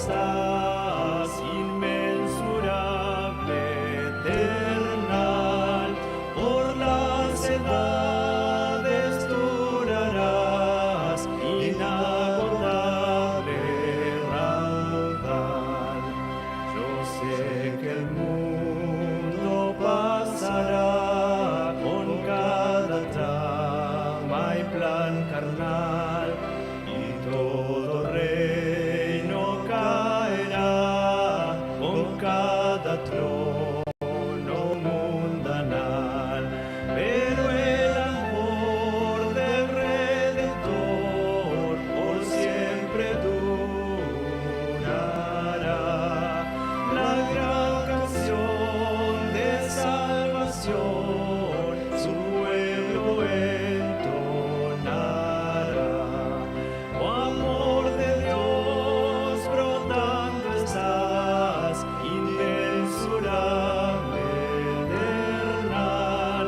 estás, inmensurable, eternal, por las edades durarás, inagotable raudal. Yo sé que el mundo pasará con cada trama y plan carnal, y todo reino caerá con cada trono mundanal. Pero el amor del Redentor por siempre durará. La gran canción de salvación su pueblo entonará. Oh amor de Dios, brotando estás, inmensurable, eternal,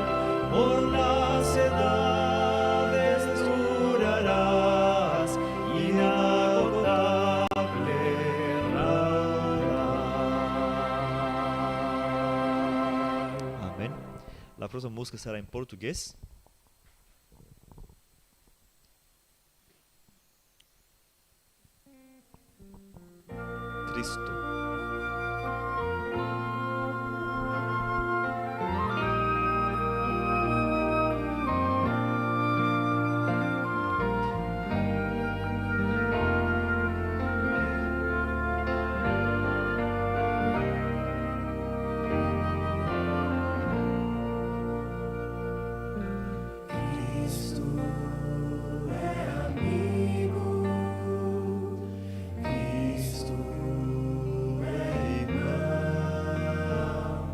por las edades durarás, inagotable raudal. Amém. A próxima música será em português. Cristo. Cristo é amigo, Cristo é irmão,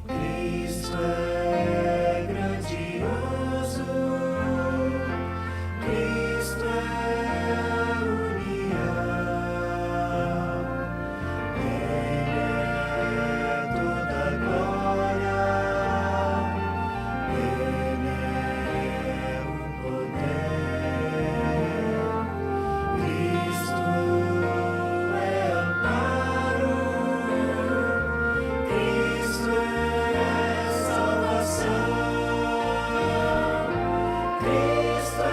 Cristo é grandioso, Cristo é união, Ele é toda glória, Ele é o poder, Cristo é amparo, Cristo é salvação, Cristo é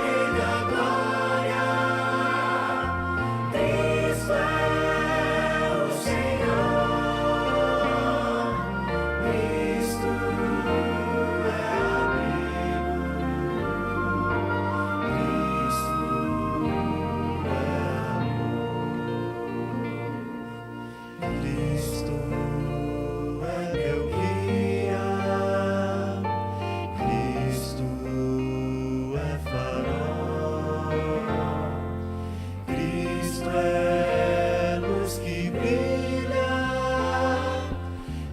Rei da glória, Cristo é o Senhor, Cristo é amigo, Cristo é amor, Cristo é meu guia, Cristo é farol, Cristo é luz que brilha,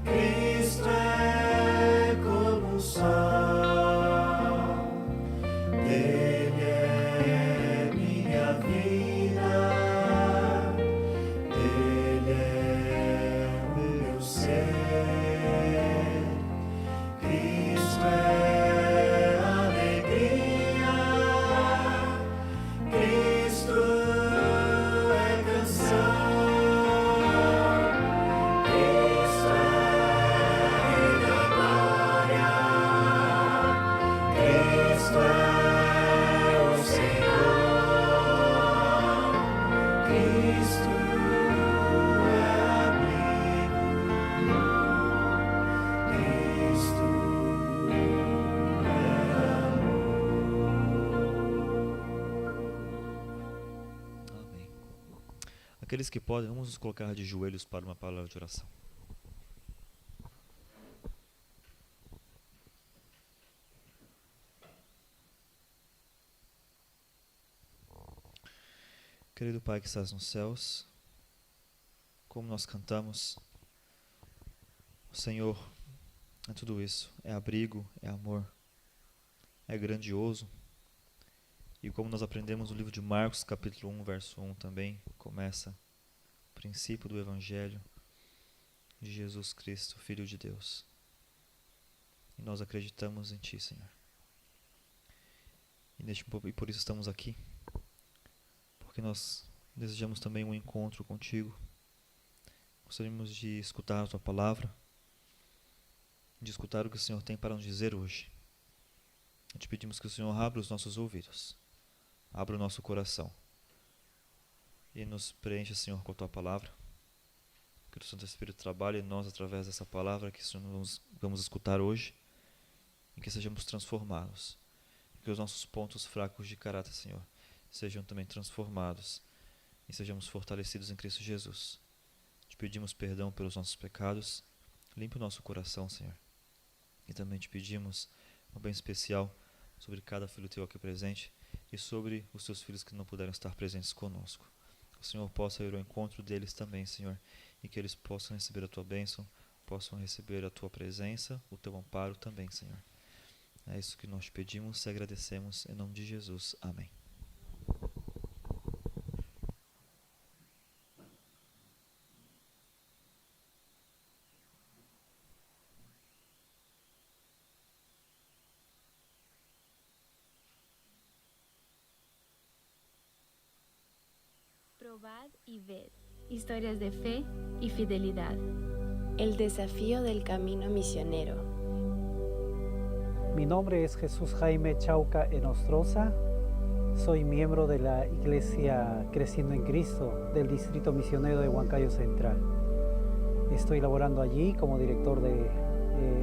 Cristo é como o sol, Ele é minha vida, Ele é o meu ser, Cristo é alegria, Cristo é canção, Cristo é Rei da glória, Cristo é o Senhor, Cristo é amigo, Cristo é Amém. Aqueles que podem, vamos nos colocar de joelhos para uma palavra de oração. Querido Pai que estás nos céus, como nós cantamos, o Senhor é tudo isso, é abrigo, é amor, é grandioso. E como nós aprendemos no livro de Marcos, capítulo 1, verso 1 também, começa o princípio do Evangelho de Jesus Cristo, Filho de Deus. E nós acreditamos em Ti, Senhor. E por isso estamos aqui, porque nós desejamos também um encontro contigo. Gostaríamos de escutar a tua palavra, de escutar o que o Senhor tem para nos dizer hoje. Te pedimos que o Senhor abra os nossos ouvidos, abra o nosso coração e nos preencha, Senhor, com a tua palavra. Que o Santo Espírito trabalhe em nós através dessa palavra que nós vamos escutar hoje e que sejamos transformados. Que os nossos pontos fracos de caráter, Senhor, sejam também transformados e sejamos fortalecidos em Cristo Jesus. Te pedimos perdão pelos nossos pecados, limpe o nosso coração, Senhor. E também te pedimos um bem especial sobre cada filho teu aqui presente e sobre os teus filhos que não puderam estar presentes conosco. Que o Senhor possa ir ao encontro deles também, Senhor, e que eles possam receber a tua bênção, possam receber a tua presença, o teu amparo também, Senhor. É isso que nós te pedimos e agradecemos em nome de Jesus. Amém. Probad y ved. Historias de fe y fidelidad. El desafío del camino misionero. Mi nombre es Jesús Jaime Chauca Enostroza. Soy miembro de la Iglesia Creciendo en Cristo del Distrito Misionero de Huancayo Central. Estoy laborando allí como director de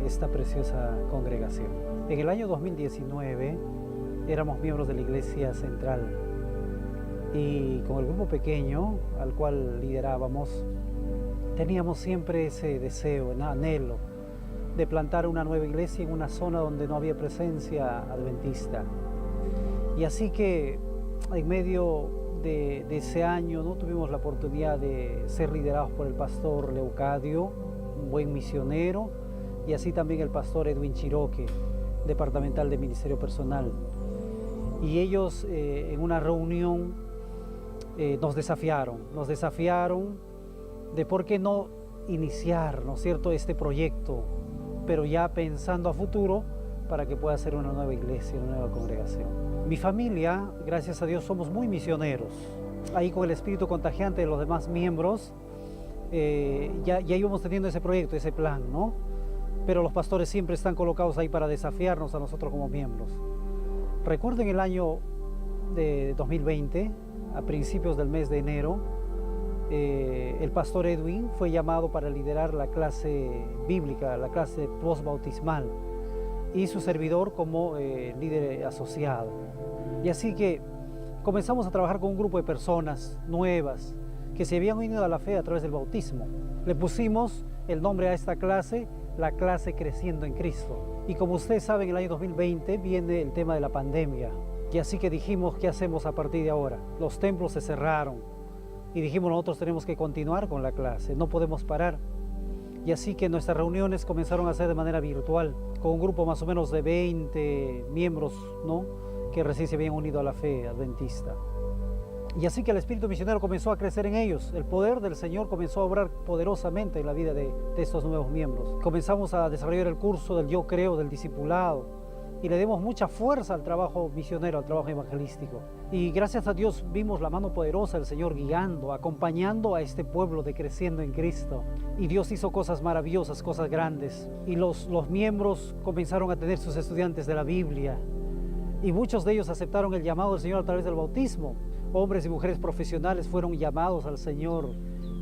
esta preciosa congregación. En el año 2019 éramos miembros de la Iglesia Central y con el grupo pequeño al cual liderábamos teníamos siempre ese deseo, anhelo de plantar una nueva iglesia en una zona donde no había presencia adventista. Y así que en medio de ese año no tuvimos la oportunidad de ser liderados por el pastor Leucadio, un buen misionero, y así también el pastor Edwin Chiroque, departamental de Ministerio Personal. Y ellos en una reunión nos desafiaron de por qué no iniciar, ¿no es cierto?, este proyecto, pero ya pensando a futuro para que pueda ser una nueva iglesia, una nueva congregación. Mi familia, gracias a Dios, somos muy misioneros. Ahí con el espíritu contagiante de los demás miembros, ya íbamos teniendo ese proyecto, ese plan, ¿no? Pero los pastores siempre están colocados ahí para desafiarnos a nosotros como miembros. Recuerden el año de 2020, a principios del mes de enero, el pastor Edwin fue llamado para liderar la clase bíblica, la clase postbautismal, y su servidor como líder asociado. Y así que comenzamos a trabajar con un grupo de personas nuevas que se habían unido a la fe a través del bautismo. Le pusimos el nombre a esta clase, la clase Creciendo en Cristo. Y como ustedes saben, el año 2020 viene el tema de la pandemia. Y así que dijimos, ¿qué hacemos a partir de ahora? Los templos se cerraron y dijimos, nosotros tenemos que continuar con la clase, no podemos parar. Y así que nuestras reuniones comenzaron a ser de manera virtual, con un grupo más o menos de 20 miembros, ¿no?, que recién se habían unido a la fe adventista. Y así que el espíritu misionero comenzó a crecer en ellos. El poder del Señor comenzó a obrar poderosamente en la vida de estos nuevos miembros. Comenzamos a desarrollar el curso del Yo Creo, del discipulado, y le dimos mucha fuerza al trabajo misionero, al trabajo evangelístico. Y gracias a Dios vimos la mano poderosa del Señor guiando, acompañando a este pueblo de Creciendo en Cristo. Y Dios hizo cosas maravillosas, cosas grandes. Y los miembros comenzaron a tener sus estudiantes de la Biblia. Y muchos de ellos aceptaron el llamado del Señor a través del bautismo. Hombres y mujeres profesionales fueron llamados al Señor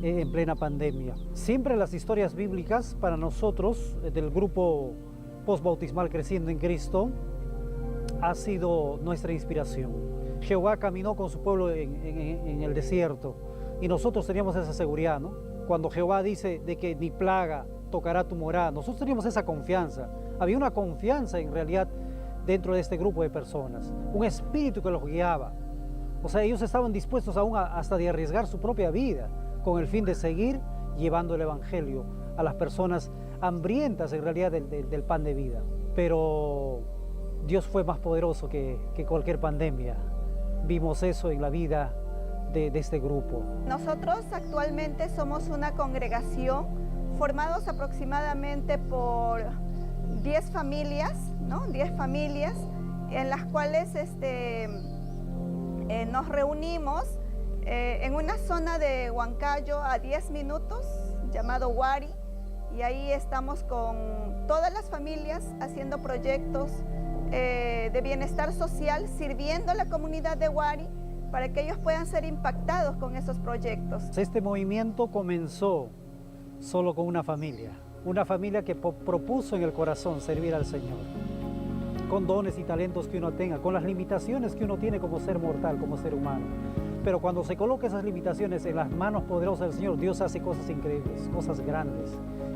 en plena pandemia. Siempre las historias bíblicas para nosotros, del grupo postbautismal Creciendo en Cristo, ha sido nuestra inspiración. Jehová caminó con su pueblo en el desierto y nosotros teníamos esa seguridad, ¿no? Cuando Jehová dice de que ni plaga tocará tu morada, nosotros teníamos esa confianza. Había una confianza en realidad dentro de este grupo de personas, un espíritu que los guiaba. O sea, ellos estaban dispuestos aún hasta de arriesgar su propia vida con el fin de seguir llevando el evangelio a las personas hambrientas en realidad del pan de vida. Pero Dios fue más poderoso que cualquier pandemia. Vimos eso en la vida de este grupo. Nosotros actualmente somos una congregación formados aproximadamente por 10 familias, ¿no? 10 familias en las cuales nos reunimos en zona de Huancayo a 10 minutos, llamado Huari, y ahí estamos con todas las familias haciendo proyectos de bienestar social, sirviendo a la comunidad de Huari para que ellos puedan ser impactados con esos proyectos. Este movimiento comenzó solo con una familia que propuso en el corazón servir al Señor, con dones y talentos que uno tenga, con las limitaciones que uno tiene como ser mortal, como ser humano. Pero cuando se coloca esas limitaciones en las manos poderosas del Señor, Dios hace cosas increíbles, cosas grandes.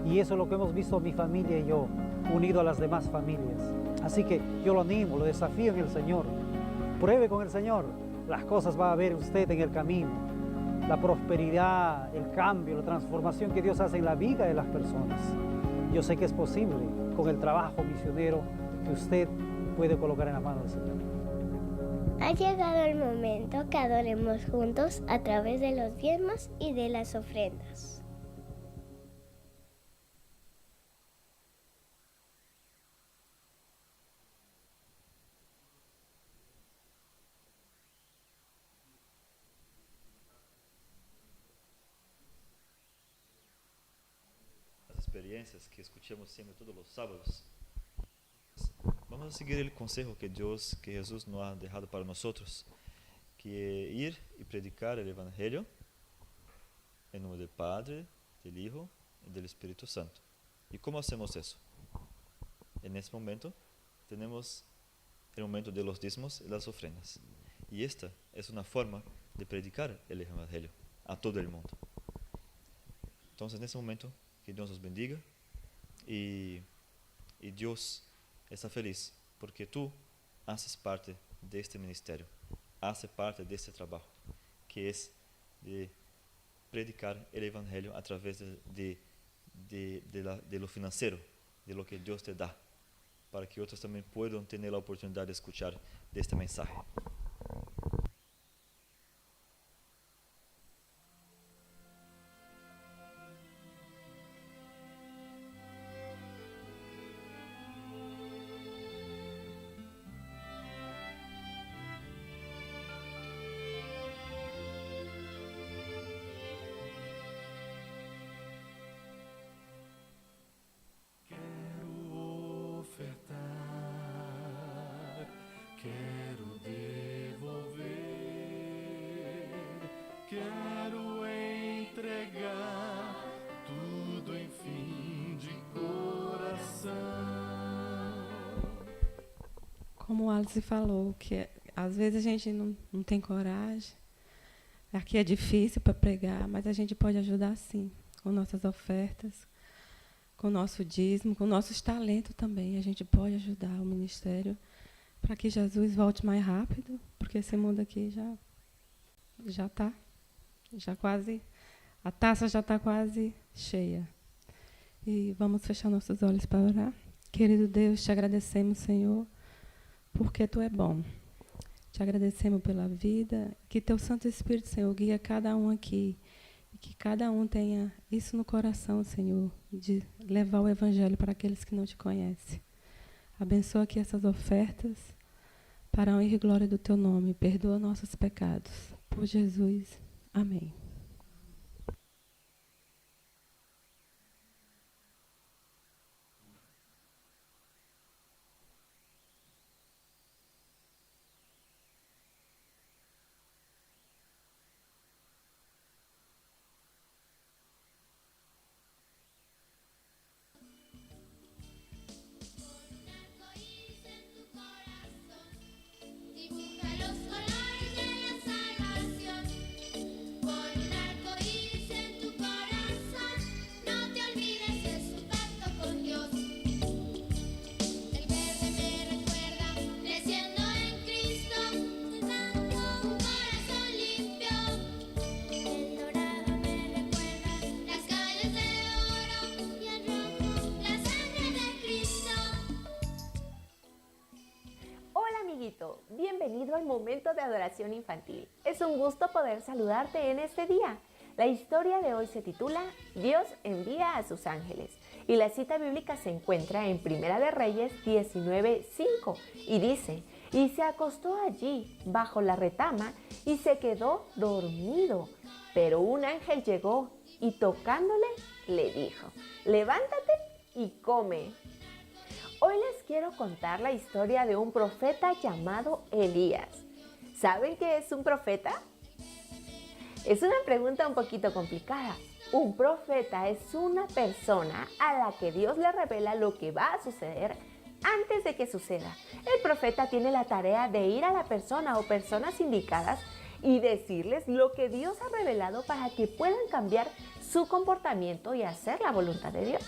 Y eso es lo que hemos visto mi familia y yo, unido a las demás familias. Así que yo lo animo, lo desafío en el Señor. Pruebe con el Señor, las cosas va a ver usted en el camino. La prosperidad, el cambio, la transformación que Dios hace en la vida de las personas. Yo sé que es posible con el trabajo misionero que usted puede colocar en la mano del Señor. Ha llegado el momento que adoremos juntos a través de los diezmos y de las ofrendas. Las experiencias que escuchamos siempre todos los sábados. Vamos a seguir el consejo que Jesús nos ha dejado para nosotros, que ir y predicar el Evangelio en nombre del Padre, del Hijo y del Espíritu Santo. ¿Y cómo hacemos eso? En este momento tenemos el momento de los diezmos y las ofrendas. Y esta es una forma de predicar el Evangelio a todo el mundo. Entonces, en este momento, que Dios nos bendiga y Dios está feliz porque tú haces parte de este ministerio, haces parte de este trabajo, que es de predicar el Evangelio a través de lo financiero, de lo que Dios te da, para que otros también puedan tener la oportunidad de escuchar de este mensaje. Quero ofertar, quero devolver, quero entregar tudo em fim de coração. Como o Alice falou, que às vezes a gente não tem coragem, aqui é difícil para pregar, mas a gente pode ajudar sim, com nossas ofertas, com o nosso dízimo, com nossos talentos também. A gente pode ajudar o ministério para que Jesus volte mais rápido, porque esse mundo aqui já quase, a taça já está quase cheia. E vamos fechar nossos olhos para orar. Querido Deus, te agradecemos, Senhor, porque Tu é bom. Te agradecemos pela vida, que Teu Santo Espírito, Senhor, guia cada um aqui, e que cada um tenha isso no coração, Senhor, de levar o Evangelho para aqueles que não Te conhecem. Abençoa aqui essas ofertas, para a honra e glória do Teu nome. Perdoa nossos pecados. Por Jesus. Amém. Dibuja los colores de la salvación. Pon un arco iris en tu corazón. No te olvides de su pacto con Dios. El verde me recuerda creciendo en Cristo, dando un corazón limpio. El dorado me recuerda las calles de oro y el rojo la sangre de Cristo. Hola amiguito, bienvenido al momento de adoración infantil. Es un gusto poder saludarte en este día. La historia de hoy se titula Dios envía a sus ángeles y la cita bíblica se encuentra en Primera de Reyes 19:5 y dice: y se acostó allí bajo la retama y se quedó dormido. Pero un ángel llegó y tocándole le dijo: levántate y come. Hoy les quiero contar la historia de un profeta llamado Elías. ¿Saben qué es un profeta? Es una pregunta un poquito complicada. Un profeta es una persona a la que Dios le revela lo que va a suceder antes de que suceda. El profeta tiene la tarea de ir a la persona o personas indicadas y decirles lo que Dios ha revelado para que puedan cambiar su comportamiento y hacer la voluntad de Dios.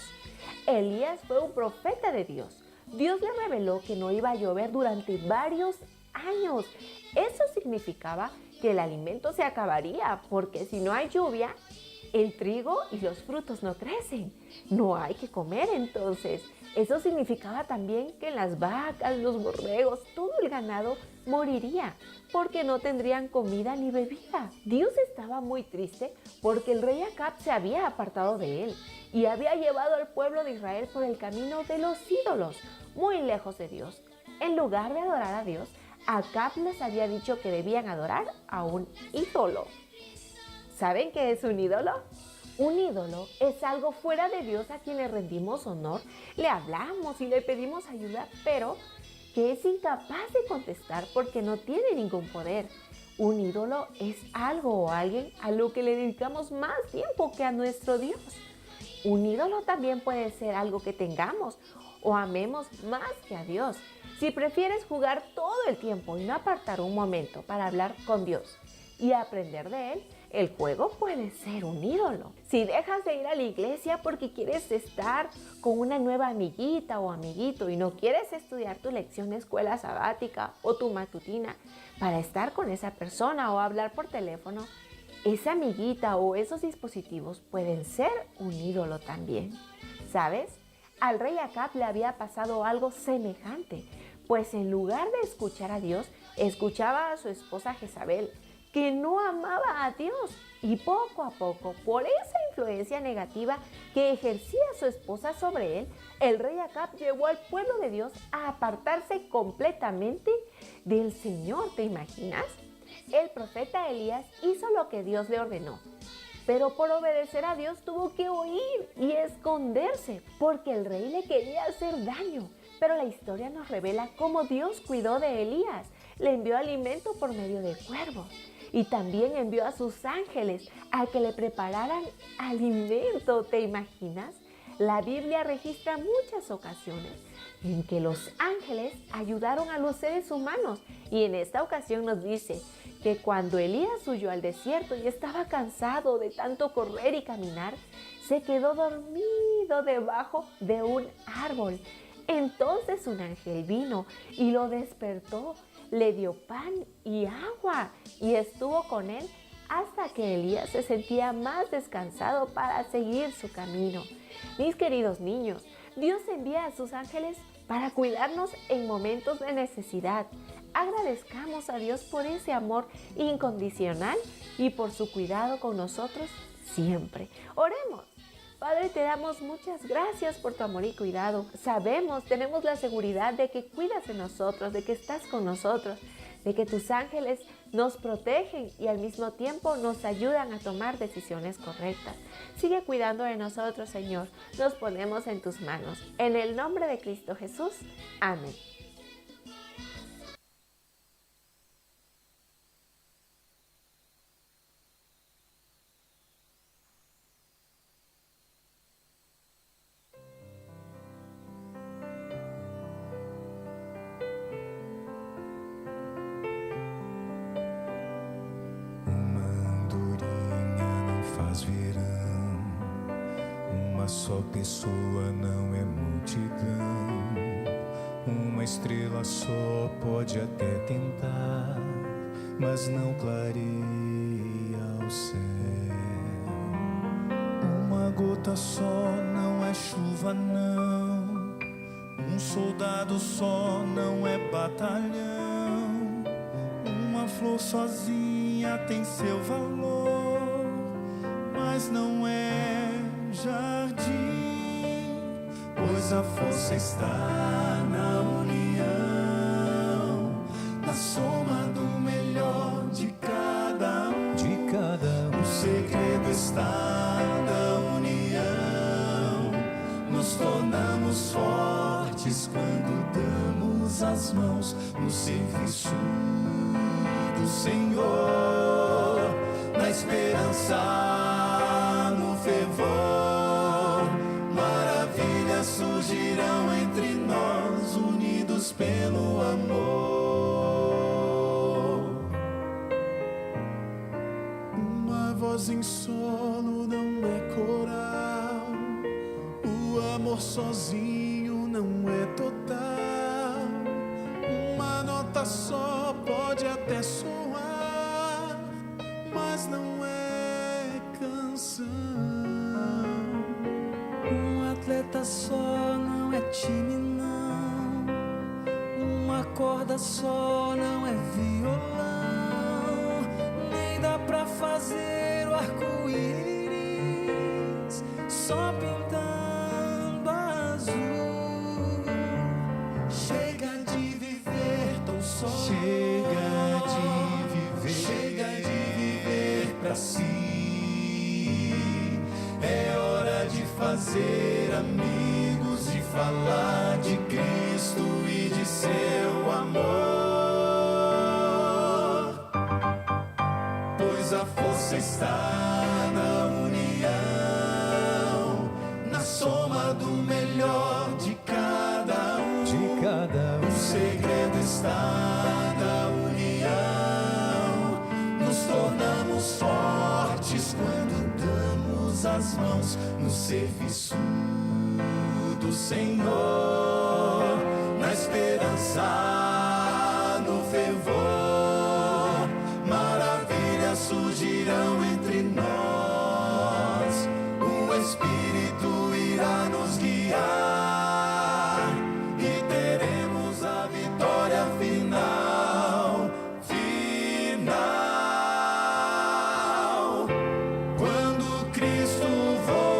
Elías fue un profeta de Dios. Dios le reveló que no iba a llover durante varios años. Eso significaba que el alimento se acabaría, porque si no hay lluvia, el trigo y los frutos no crecen. No hay que comer entonces. Eso significaba también que las vacas, los borregos, todo el ganado moriría, porque no tendrían comida ni bebida. Dios estaba muy triste porque el rey Acab se había apartado de él y había llevado al pueblo de Israel por el camino de los ídolos, muy lejos de Dios. En lugar de adorar a Dios, Acab les había dicho que debían adorar a un ídolo. ¿Saben qué es un ídolo? Un ídolo es algo fuera de Dios a quien le rendimos honor, le hablamos y le pedimos ayuda, pero que es incapaz de contestar porque no tiene ningún poder. Un ídolo es algo o alguien a lo que le dedicamos más tiempo que a nuestro Dios. Un ídolo también puede ser algo que tengamos o amemos más que a Dios. Si prefieres jugar todo el tiempo y no apartar un momento para hablar con Dios y aprender de Él, el juego puede ser un ídolo. Si dejas de ir a la iglesia porque quieres estar con una nueva amiguita o amiguito y no quieres estudiar tu lección de escuela sabática o tu matutina para estar con esa persona o hablar por teléfono, esa amiguita o esos dispositivos pueden ser un ídolo también. ¿Sabes? Al rey Acab le había pasado algo semejante, pues en lugar de escuchar a Dios, escuchaba a su esposa Jezabel, que no amaba a Dios, y poco a poco, por esa influencia negativa que ejercía su esposa sobre él, el rey Acab llevó al pueblo de Dios a apartarse completamente del Señor. ¿Te imaginas? El profeta Elías hizo lo que Dios le ordenó, pero por obedecer a Dios tuvo que huir y esconderse, porque el rey le quería hacer daño. Pero la historia nos revela cómo Dios cuidó de Elías, le envió alimento por medio de cuervos. Y también envió a sus ángeles a que le prepararan alimento. ¿Te imaginas? La Biblia registra muchas ocasiones en que los ángeles ayudaron a los seres humanos. Y en esta ocasión nos dice que cuando Elías huyó al desierto y estaba cansado de tanto correr y caminar, se quedó dormido debajo de un árbol. Entonces un ángel vino y lo despertó, le dio pan y agua y estuvo con él hasta que Elías se sentía más descansado para seguir su camino. Mis queridos niños, Dios envía a sus ángeles para cuidarnos en momentos de necesidad. Agradezcamos a Dios por ese amor incondicional y por su cuidado con nosotros siempre. Oremos. Padre, te damos muchas gracias por tu amor y cuidado. Sabemos, tenemos la seguridad de que cuidas de nosotros, de que estás con nosotros, de que tus ángeles nos protegen y al mismo tiempo nos ayudan a tomar decisiones correctas. Sigue cuidando de nosotros, Señor. Nos ponemos en tus manos. En el nombre de Cristo Jesús. Amén. Só pessoa não é multidão. Uma estrela só pode até tentar, mas não clareia o céu. Uma gota só não é chuva, não. Um soldado só não é batalhão. Uma flor sozinha tem seu valor, mas não é jardim, pois a força está na união, na soma do melhor de cada um. O segredo está na união. Nos tornamos fortes quando damos as mãos no serviço do Senhor, na esperança, no fervor. Maravilhas surgirão entre nós, unidos pelo amor. Uma voz em solo não é coral, o amor sozinho não é total. Uma nota só pode até soar, mas não é canção. Um atleta só não é time, não. Uma corda só não é violão. Nem dá pra fazer o arco-íris só pintando azul. Chega de viver tão só. Chega de viver pra si. É hora de fazer amigos, de falar de Cristo e de seu amor. Pois a força está na união, na soma do melhor de cada um. O segredo está na união. Nos tornamos fortes quando damos as mãos no serviço do Senhor, na esperança, no fervor. Maravilhas surgirão entre nós, o Espírito irá nos guiar e teremos a vitória final, final, quando Cristo voltar.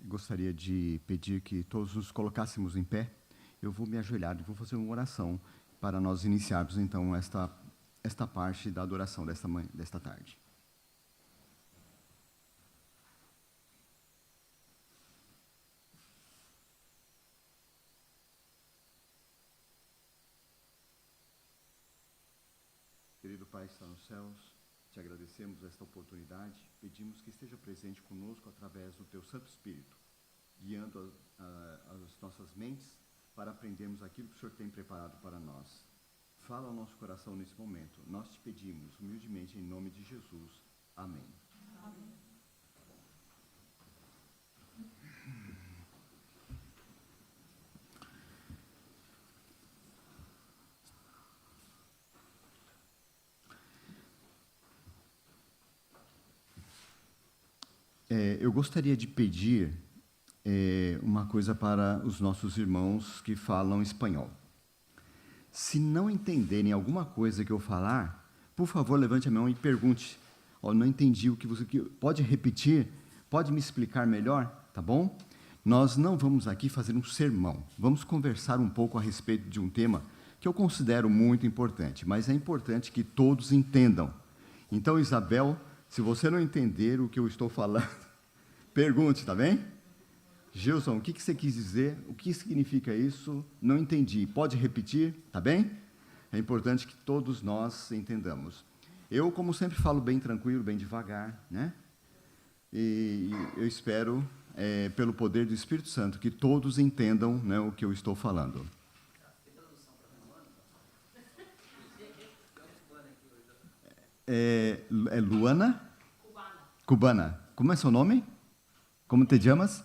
Gostaria de pedir que todos nos colocássemos em pé. Eu vou me ajoelhar e vou fazer uma oração para nós iniciarmos, então, esta parte da adoração desta tarde. Querido Pai que está nos céus, te agradecemos esta oportunidade, pedimos que esteja presente conosco através do Teu Santo Espírito, guiando as nossas mentes para aprendermos aquilo que o Senhor tem preparado para nós. Fala ao nosso coração nesse momento. Nós te pedimos humildemente em nome de Jesus. Amém. Amém. Eu gostaria de pedir uma coisa para os nossos irmãos que falam espanhol. Se não entenderem alguma coisa que eu falar, por favor, levante a mão e pergunte. Não entendi o que você... Pode repetir? Pode me explicar melhor? Tá bom? Nós não vamos aqui fazer um sermão. Vamos conversar um pouco a respeito de um tema que eu considero muito importante, mas é importante que todos entendam. Então, Isabel, se você não entender o que eu estou falando, pergunte, tá bem? Gilson, o que você quis dizer? O que significa isso? Não entendi. Pode repetir, tá bem? É importante que todos nós entendamos. Eu, como sempre, falo bem tranquilo, bem devagar, né? E eu espero, pelo poder do Espírito Santo, que todos entendam, né, o que eu estou falando. Luana? Cubana. Como é seu nome? Como te chamas?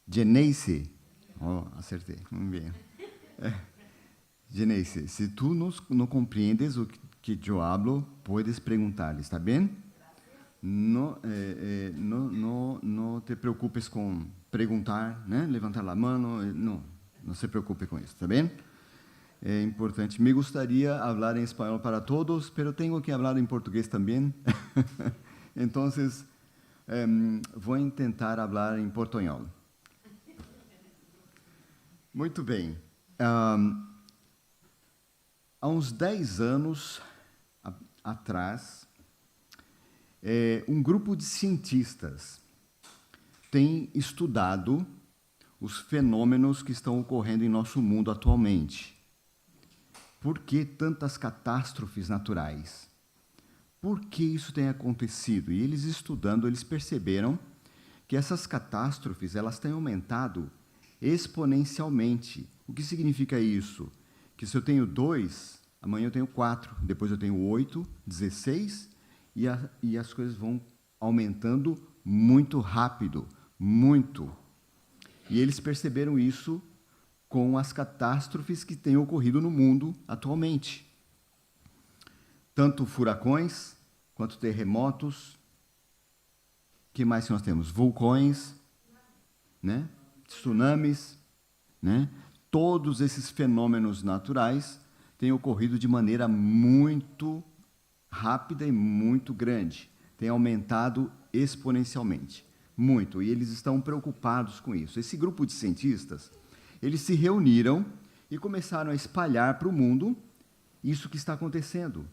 Geneice. Oh, acertei. Muito bem. Geneise, se tu não compreendes o que eu hablo, puedes preguntar, está bem? Não te preocupes com perguntar, né? Levantar a mão, não se preocupe com isso, está bem? É importante. Me gostaria falar em espanhol para todos, mas tenho que falar em português também. Então, vou tentar falar em portunhol. Muito bem. Há uns 10 anos atrás, um grupo de cientistas tem estudado os fenômenos que estão ocorrendo em nosso mundo atualmente. Por que tantas catástrofes naturais? Por que isso tem acontecido? E eles estudando, eles perceberam que essas catástrofes, elas têm aumentado exponencialmente. O que significa isso? Que se eu tenho 2, amanhã eu tenho 4, depois eu tenho 8, 16, e as coisas vão aumentando muito rápido, muito. E eles perceberam isso com as catástrofes que têm ocorrido no mundo atualmente. Tanto furacões, quanto terremotos. O que mais que nós temos? Vulcões, né? Tsunamis, né? Todos esses fenômenos naturais têm ocorrido de maneira muito rápida e muito grande. Tem aumentado exponencialmente. Muito. E eles estão preocupados com isso. Esse grupo de cientistas, eles se reuniram e começaram a espalhar para o mundo isso que está acontecendo.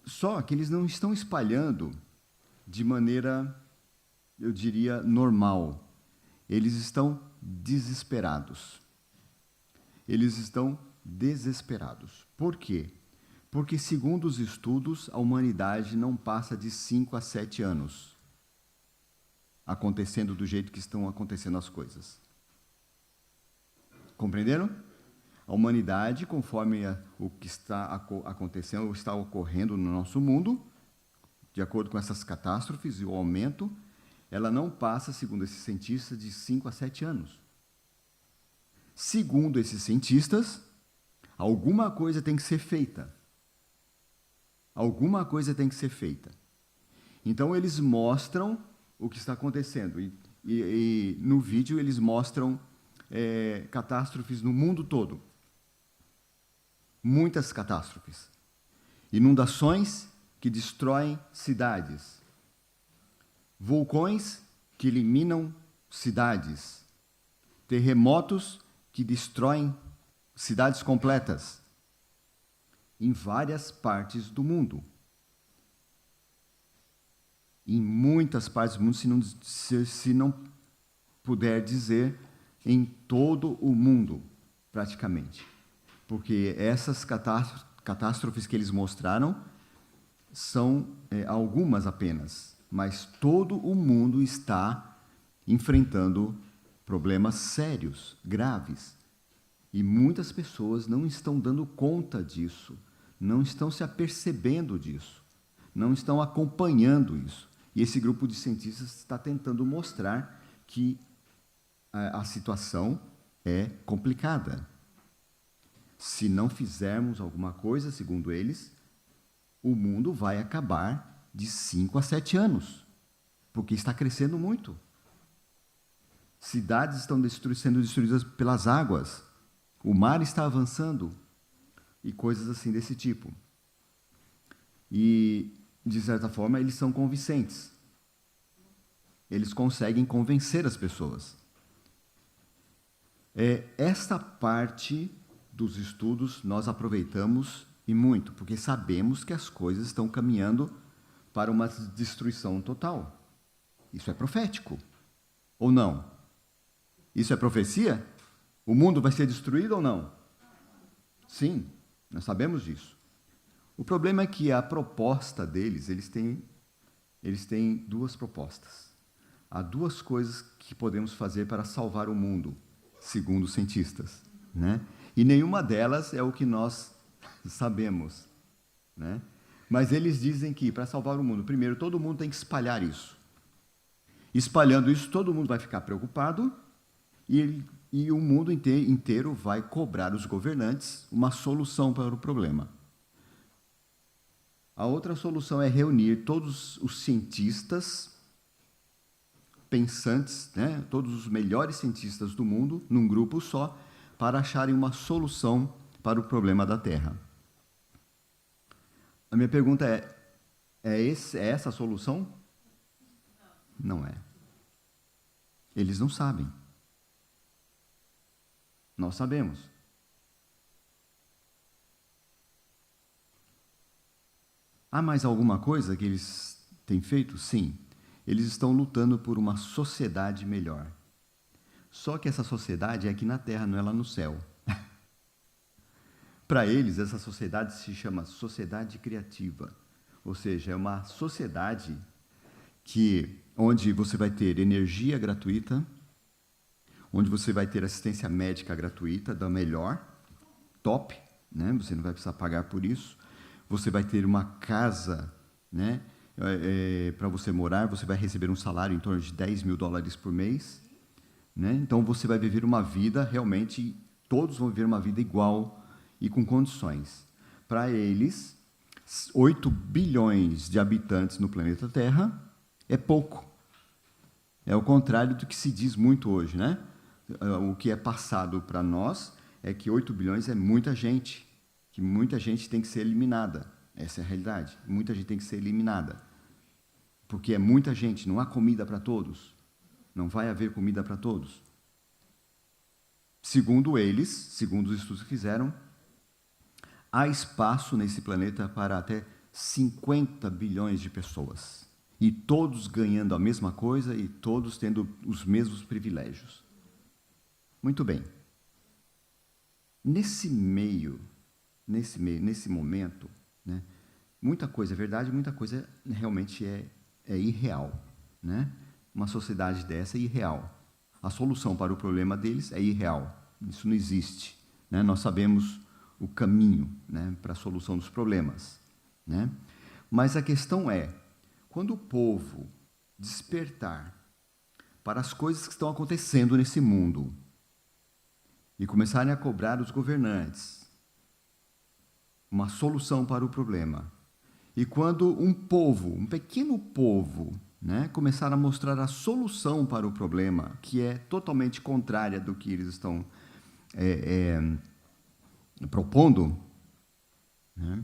Só que eles não estão espalhando de maneira, eu diria, normal. Eles estão desesperados. Eles estão desesperados. Por quê? Porque, segundo os estudos, a humanidade não passa de 5 a 7 anos acontecendo do jeito que estão acontecendo as coisas. Compreenderam? A humanidade, conforme o que está acontecendo, ou está ocorrendo no nosso mundo, de acordo com essas catástrofes e o aumento, ela não passa, segundo esses cientistas, de 5 a 7 anos. Segundo esses cientistas, alguma coisa tem que ser feita. Alguma coisa tem que ser feita. Então, eles mostram o que está acontecendo. E no vídeo, eles mostram catástrofes no mundo todo. Muitas catástrofes. Inundações que destroem cidades. Vulcões que eliminam cidades. Terremotos que destroem cidades completas. Em várias partes do mundo. Em muitas partes do mundo, se não puder dizer, em todo o mundo, praticamente. Porque essas catástrofes que eles mostraram são algumas apenas, mas todo o mundo está enfrentando problemas sérios, graves. E muitas pessoas não estão dando conta disso, não estão se apercebendo disso, não estão acompanhando isso. E esse grupo de cientistas está tentando mostrar que a situação é complicada. Se não fizermos alguma coisa, segundo eles, o mundo vai acabar de 5 a 7 anos, porque está crescendo muito. Cidades estão sendo destruídas pelas águas, o mar está avançando, e coisas assim desse tipo. E, de certa forma, eles são convincentes. Eles conseguem convencer as pessoas. Esta parte dos estudos nós aproveitamos e muito, porque sabemos que as coisas estão caminhando para uma destruição total. Isso é profético, ou não? Isso é profecia? O mundo vai ser destruído ou não? Sim, nós sabemos disso. O problema é que a proposta deles, eles têm duas propostas. Há duas coisas que podemos fazer para salvar o mundo, segundo os cientistas, né? E nenhuma delas é o que nós sabemos, né? Mas eles dizem que, para salvar o mundo, primeiro, todo mundo tem que espalhar isso. Espalhando isso, todo mundo vai ficar preocupado e e o mundo inteiro vai cobrar os governantes uma solução para o problema. A outra solução é reunir todos os cientistas pensantes, né, todos os melhores cientistas do mundo, num grupo só, para acharem uma solução para o problema da Terra. A minha pergunta é essa a solução? Não é. Eles não sabem. Nós sabemos. Há mais alguma coisa que eles têm feito? Sim. Eles estão lutando por uma sociedade melhor. Só que essa sociedade é aqui na Terra, não é lá no céu. Para eles, essa sociedade se chama sociedade criativa. Ou seja, é uma sociedade onde você vai ter energia gratuita, onde você vai ter assistência médica gratuita, da melhor, top, né? Você não vai precisar pagar por isso. Você vai ter uma casa, né? Para você morar, você vai receber um salário em torno de $10.000 por mês, né? Então você vai viver uma vida realmente, todos vão viver uma vida igual e com condições. Para eles, 8 bilhões de habitantes no planeta Terra é pouco. É o contrário do que se diz muito hoje, né? O que é passado para nós é que 8 bilhões é muita gente, que muita gente tem que ser eliminada. Essa é a realidade. Muita gente tem que ser eliminada. Porque é muita gente, não há comida para todos. Não vai haver comida para todos. Segundo eles, segundo os estudos que fizeram, há espaço nesse planeta para até 50 bilhões de pessoas. E todos ganhando a mesma coisa e todos tendo os mesmos privilégios. Muito bem. Nesse momento, né, muita coisa é verdade, muita coisa realmente é irreal, né? Uma sociedade dessa é irreal. A solução para o problema deles é irreal. Isso não existe, né? Nós sabemos o caminho, né, para a solução dos problemas, né? Mas a questão é, quando o povo despertar para as coisas que estão acontecendo nesse mundo e começarem a cobrar os governantes uma solução para o problema, e quando um pequeno povo, né, começar a mostrar a solução para o problema, que é totalmente contrária do que eles estão propondo, né,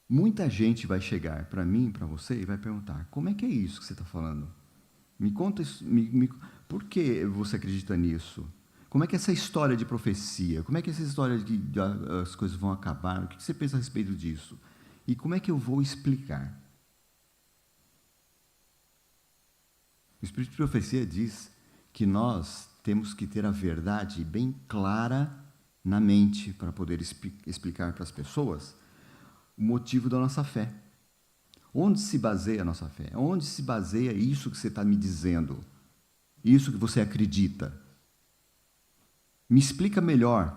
muita gente vai chegar para mim, para você, e vai perguntar, como é que é isso que você está falando? Me conta isso, por que você acredita nisso? Como é que é essa história de profecia? Como é que é essa história de que as coisas vão acabar? O que você pensa a respeito disso? E como é que eu vou explicar? O Espírito de Profecia diz que nós temos que ter a verdade bem clara na mente para poder explicar para as pessoas o motivo da nossa fé. Onde se baseia a nossa fé? Onde se baseia isso que você está me dizendo? Isso que você acredita? Me explica melhor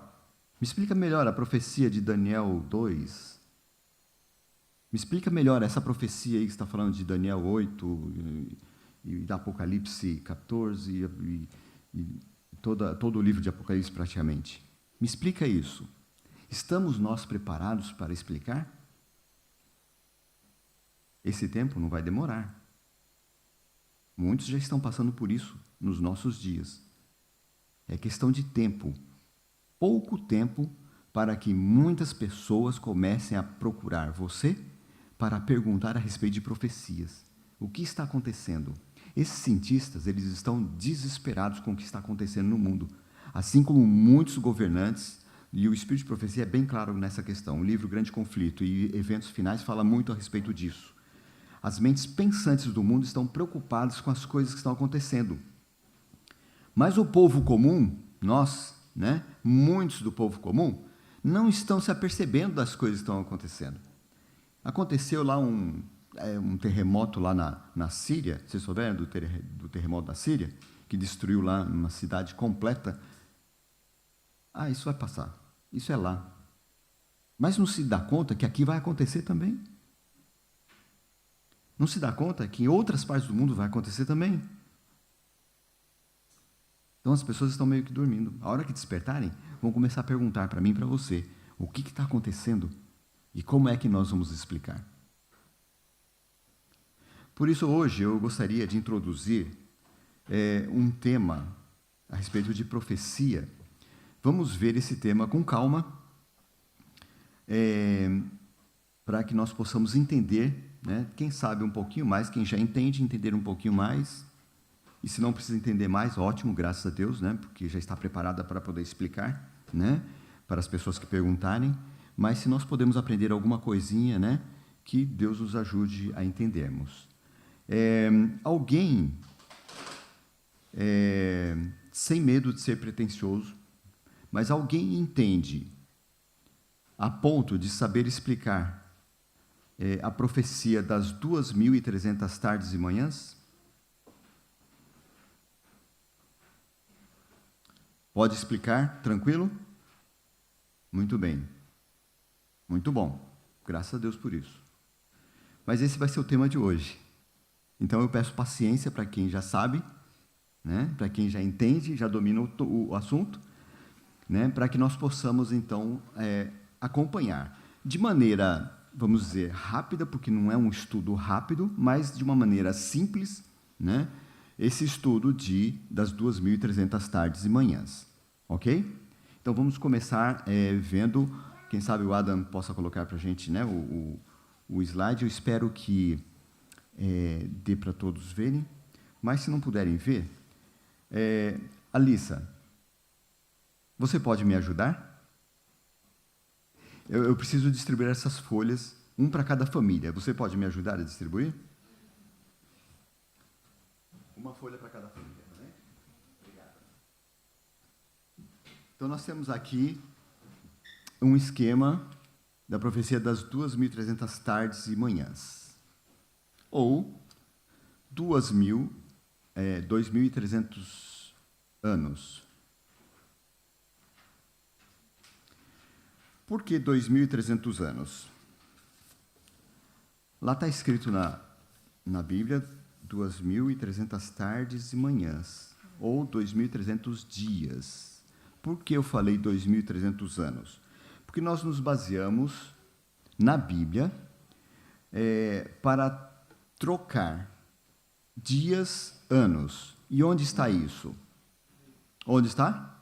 a profecia de Daniel 2. Me explica melhor essa profecia aí que está falando de Daniel 8 e da Apocalipse 14 e todo o livro de Apocalipse praticamente. Me explica isso. Estamos nós preparados para explicar? Esse tempo não vai demorar. Muitos já estão passando por isso nos nossos dias. É questão de tempo, pouco tempo, para que muitas pessoas comecem a procurar você para perguntar a respeito de profecias. O que está acontecendo? Esses cientistas, eles estão desesperados com o que está acontecendo no mundo, assim como muitos governantes, e o Espírito de Profecia é bem claro nessa questão. O livro Grande Conflito e Eventos Finais fala muito a respeito disso. As mentes pensantes do mundo estão preocupadas com as coisas que estão acontecendo. Mas o povo comum, nós, né, muitos do povo comum, não estão se apercebendo das coisas que estão acontecendo. Aconteceu lá um terremoto lá na Síria, vocês souberam do terremoto da Síria, que destruiu lá uma cidade completa. Ah, isso vai passar, isso é lá. Mas não se dá conta que aqui vai acontecer também? Não se dá conta que em outras partes do mundo vai acontecer também? Então as pessoas estão meio que dormindo. A hora que despertarem, vão começar a perguntar para mim e para você, o que está acontecendo e como é que nós vamos explicar. Por isso, hoje, eu gostaria de introduzir um tema a respeito de profecia. Vamos ver esse tema com calma, para que nós possamos entender, né? Quem sabe um pouquinho mais, quem já entende, entender um pouquinho mais. E se não precisa entender mais, ótimo, graças a Deus, né? Porque já está preparada para poder explicar, né? Para as pessoas que perguntarem. Mas se nós podemos aprender alguma coisinha, né? Que Deus nos ajude a entendermos. Alguém, sem medo de ser pretensioso, mas alguém entende a ponto de saber explicar a profecia das 2.300 tardes e manhãs? Pode explicar? Tranquilo? Muito bem. Muito bom. Graças a Deus por isso. Mas esse vai ser o tema de hoje. Então eu peço paciência para quem já sabe, né? Para quem já entende, já domina o assunto, né? Para que nós possamos, então, acompanhar. De maneira, vamos dizer, rápida, porque não é um estudo rápido, mas de uma maneira simples, né? Esse estudo das 2.300 tardes e manhãs. Ok? Então vamos começar vendo, quem sabe o Adam possa colocar para a gente, né, o slide. Eu espero que dê para todos verem, mas se não puderem ver, Alissa, você pode me ajudar? Eu preciso distribuir essas folhas, um para cada família. Você pode me ajudar a distribuir? Uma folha para cada família, né? Obrigado. Então, nós temos aqui um esquema da profecia das 2.300 tardes e manhãs. Ou 2.300 anos. Por que 2.300 anos? Lá está escrito na Bíblia 2.300 tardes e manhãs, ou 2.300 dias. Por que eu falei 2.300 anos? Porque nós nos baseamos na Bíblia para trocar dias, anos. E onde está isso? Onde está?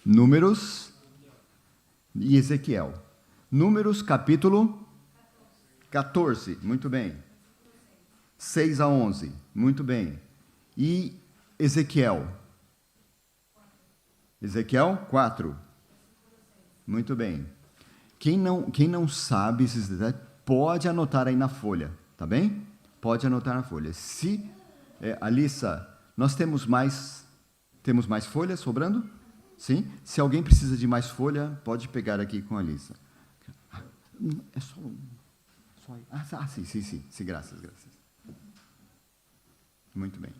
Números e Ezequiel. Números, capítulo 14, muito bem. 6 a 11, muito bem. E Ezequiel? Ezequiel 4. Muito bem. Quem não sabe esses detalhes, pode anotar aí na folha, tá bem? Pode anotar na folha. Se, Alissa, nós temos mais folhas sobrando? Sim? Se alguém precisa de mais folha, pode pegar aqui com a Alissa. É só um. Sim, graças. Muito bem.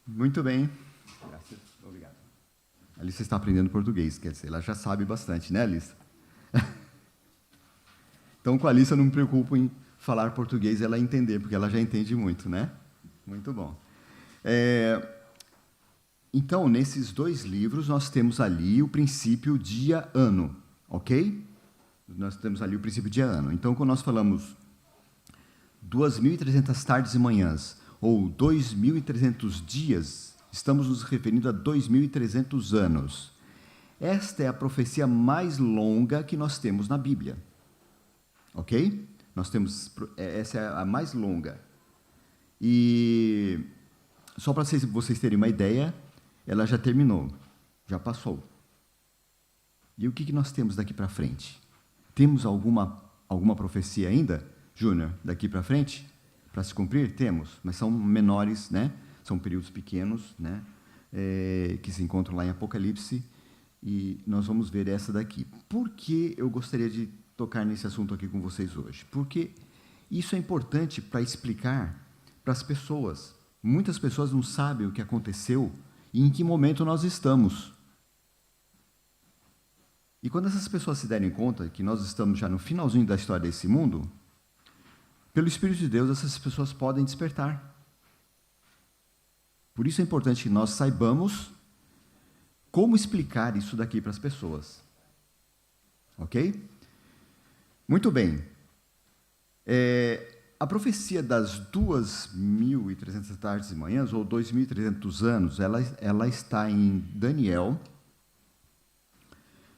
Muito bem. Graças, obrigado. A Alissa está aprendendo português, quer dizer, ela já sabe bastante, né, Alissa? Então, com a Alissa, eu não me preocupo em falar português e ela entender, porque ela já entende muito, né? Muito bom. Então, nesses dois livros, nós temos ali o princípio dia-ano, ok? Nós temos ali o princípio dia-ano. Então, quando nós falamos 2.300 tardes e manhãs, ou 2.300 dias, estamos nos referindo a 2.300 anos. Esta é a profecia mais longa que nós temos na Bíblia. Ok? Essa é a mais longa. E, só para vocês terem uma ideia, ela já terminou, já passou. E o que nós temos daqui para frente? Temos alguma profecia ainda, Júnior, daqui para frente? Para se cumprir? Temos, mas são menores, né? São períodos pequenos, né? Que se encontram lá em Apocalipse, e nós vamos ver essa daqui. Por que eu gostaria de tocar nesse assunto aqui com vocês hoje? Porque isso é importante para explicar para as pessoas. Muitas pessoas não sabem o que aconteceu e em que momento nós estamos. E quando essas pessoas se derem conta que nós estamos já no finalzinho da história desse mundo, pelo Espírito de Deus, essas pessoas podem despertar. Por isso é importante que nós saibamos como explicar isso daqui para as pessoas. Ok? Muito bem. A profecia das 2.300 tardes e manhãs, ou 2.300 anos, ela está em Daniel,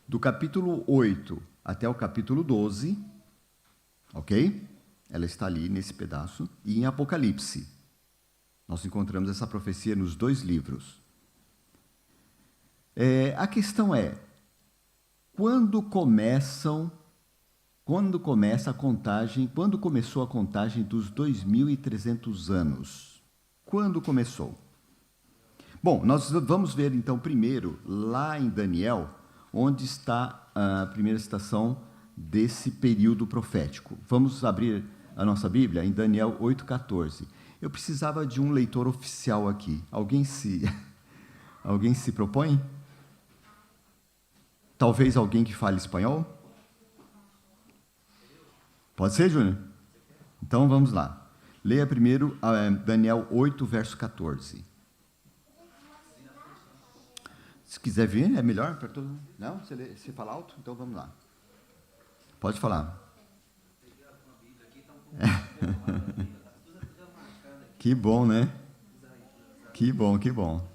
do capítulo 8 até o capítulo 12, ok? Ela está ali nesse pedaço, e em Apocalipse. Nós encontramos essa profecia nos 2 livros. A questão é, quando começa a contagem, quando começou a contagem dos 2.300 anos? Quando começou? Bom, nós vamos ver então primeiro, lá em Daniel, onde está a primeira citação desse período profético. Vamos abrir a nossa Bíblia em Daniel 8,14. Eu precisava de um leitor oficial aqui. Alguém se propõe? Talvez alguém que fale espanhol? Pode ser, Júnior? Então, vamos lá. Leia primeiro Daniel 8, verso 14. Se quiser vir, é melhor para todo mundo. Não? Você fala alto? Então, vamos lá. Pode falar. Que bom, né? Que bom, que bom.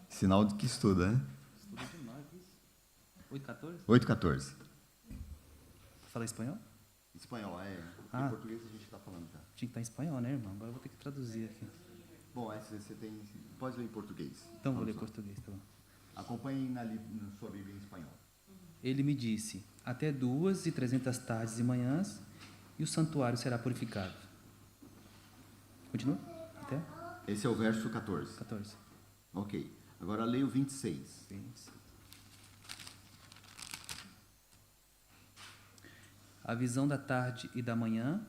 Sinal de que estuda, né? 8,14? Fala espanhol? Espanhol, em português a gente está falando, tá? Tinha que estar em espanhol, né, irmão? Agora eu vou ter que traduzir aqui. Bom, você tem... Pode ler em português. Então, vou ler em português, tá bom. Acompanhe na sua Bíblia em espanhol. Ele me disse, até 2.300 tardes e manhãs, e o santuário será purificado. Continua? Até? Esse é o verso 14. 14. Ok. Agora leia o 26. 26. A visão da tarde e da manhã,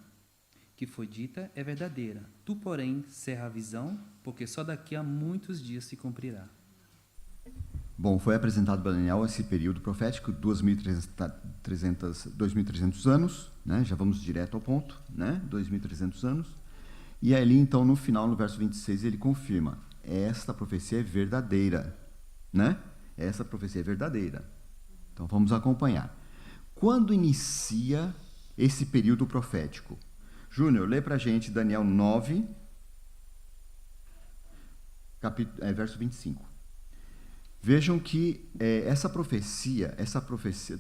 que foi dita, é verdadeira. Tu, porém, cerra a visão, porque só daqui a muitos dias se cumprirá. Bom, foi apresentado para Daniel esse período profético, 2.300 anos, né? Já vamos direto ao ponto, né? 2.300 anos. E ali, então, no final, no verso 26, ele confirma, esta profecia é verdadeira, né? Essa profecia é verdadeira. Então, vamos acompanhar. Quando inicia esse período profético? Júnior, lê para a gente Daniel 9, verso 25. Vejam que essa profecia,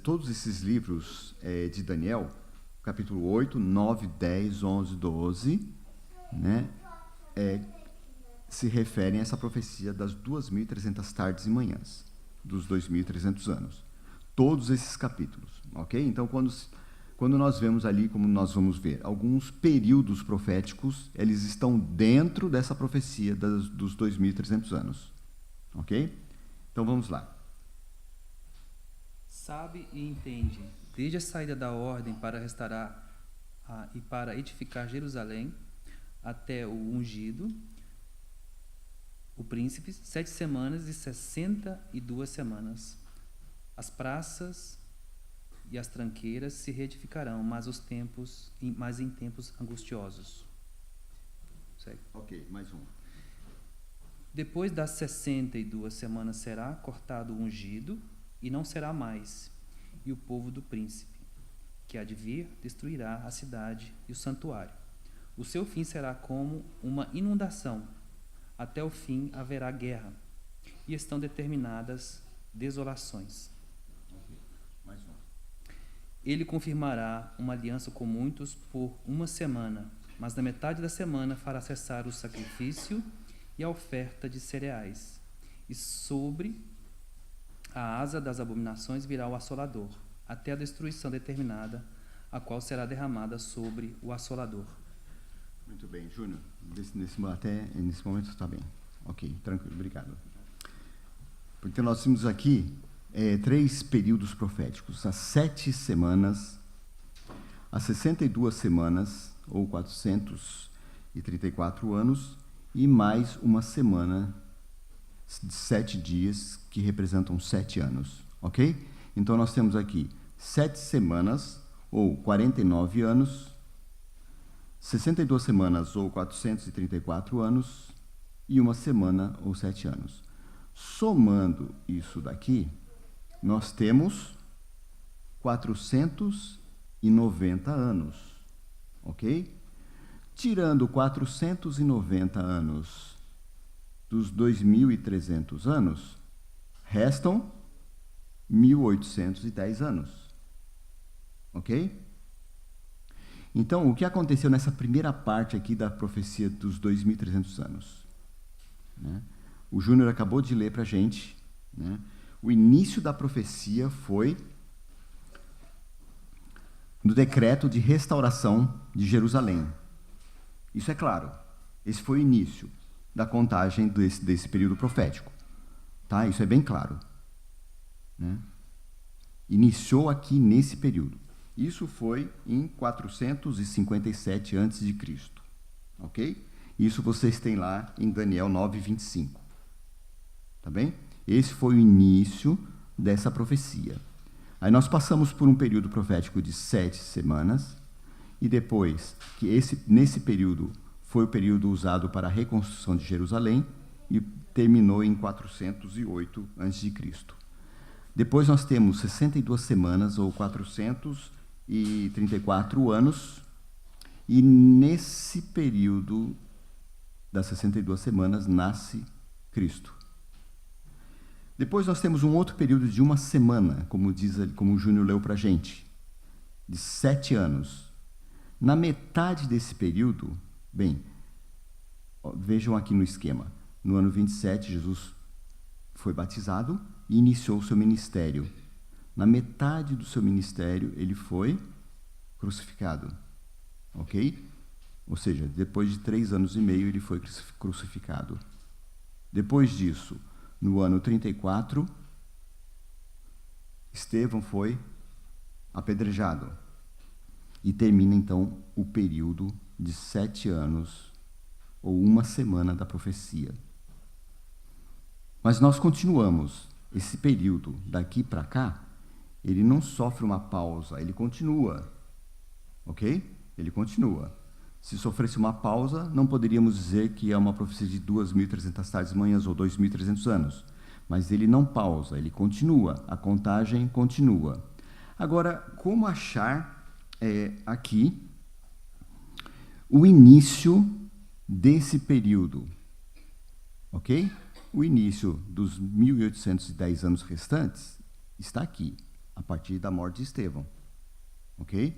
todos esses livros de Daniel, capítulo 8, 9, 10, 11, 12, né, se referem a essa profecia das 2.300 tardes e manhãs, dos 2.300 anos. Todos esses capítulos, ok? Então, quando nós vemos ali, como nós vamos ver, alguns períodos proféticos, eles estão dentro dessa profecia dos 2.300 anos, ok? Então, vamos lá. Sabe e entende, desde a saída da ordem para restaurar e para edificar Jerusalém, até o ungido, o príncipe, 7 semanas e 62 semanas. As praças e as tranqueiras se reedificarão, mas em tempos angustiosos. Segue. Ok, mais um. Depois das 62 semanas será cortado o ungido, e não será mais, e o povo do príncipe, que há de vir, destruirá a cidade e o santuário. O seu fim será como uma inundação. Até o fim haverá guerra, e estão determinadas desolações. Ele confirmará uma aliança com muitos por 1 semana, mas na metade da semana fará cessar o sacrifício e a oferta de cereais. E sobre a asa das abominações virá o assolador, até a destruição determinada, a qual será derramada sobre o assolador. Muito bem, Júnior. Nesse momento está bem. Ok, tranquilo, obrigado. Porque nós temos aqui 3 períodos proféticos, as 7 semanas, as 62 semanas, ou 434 anos, e mais uma semana de 7 dias, que representam 7 anos, ok? Então, nós temos aqui 7 semanas, ou 49 anos, 62 semanas ou 434 anos e 1 semana ou 7 anos. Somando isso daqui, nós temos 490 anos, ok? Tirando 490 anos dos 2.300 anos, restam 1.810 anos, ok? Então, o que aconteceu nessa primeira parte aqui da profecia dos 2.300 anos? Né? O Júnior acabou de ler para a gente, né? O início da profecia foi no decreto de restauração de Jerusalém. Isso é claro. Esse foi o início da contagem desse período profético. Tá? Isso é bem claro. Né? Iniciou aqui nesse período. Isso foi em 457 a.C. Ok? Isso vocês têm lá em Daniel 9:25. Tá bem? Esse foi o início dessa profecia. Aí nós passamos por um período profético de 7 semanas, e depois, nesse período, foi o período usado para a reconstrução de Jerusalém, e terminou em 408 a.C. Depois nós temos 62 semanas, ou 434 anos, e nesse período das 62 semanas nasce Cristo. Depois nós temos um outro período de 1 semana, como o Júnior leu para a gente, de 7 anos. Na metade desse período, bem, vejam aqui no esquema, no ano 27, Jesus foi batizado e iniciou o seu ministério. Na metade do seu ministério, ele foi crucificado, ok? Ou seja, depois de 3 anos e meio, ele foi crucificado. Depois disso, no ano 34, Estevão foi apedrejado. E termina, então, o período de 7 anos, ou 1 semana da profecia. Mas nós continuamos. Esse período, daqui para cá, ele não sofre uma pausa, ele continua. Ok? Ele continua. Se sofresse uma pausa, não poderíamos dizer que é uma profecia de 2.300 tardes e manhãs ou 2.300 anos. Mas ele não pausa, ele continua. A contagem continua. Agora, como achar aqui o início desse período? Ok? O início dos 1.810 anos restantes está aqui, a partir da morte de Estevão. Ok?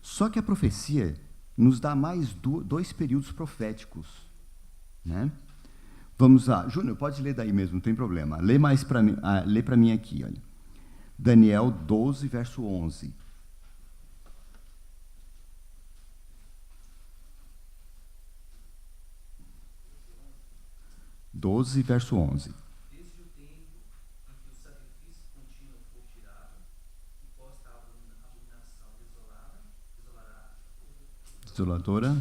Só que a profecia nos dá mais 2 períodos proféticos. Né? Vamos lá. Júnior, pode ler daí mesmo, não tem problema. Lê mais para mim, lê para mim aqui. Olha. Daniel 12, verso 11. Verso 11. Desde o tempo em que o sacrifício contínuo for tirado, e posta a abominação desoladora,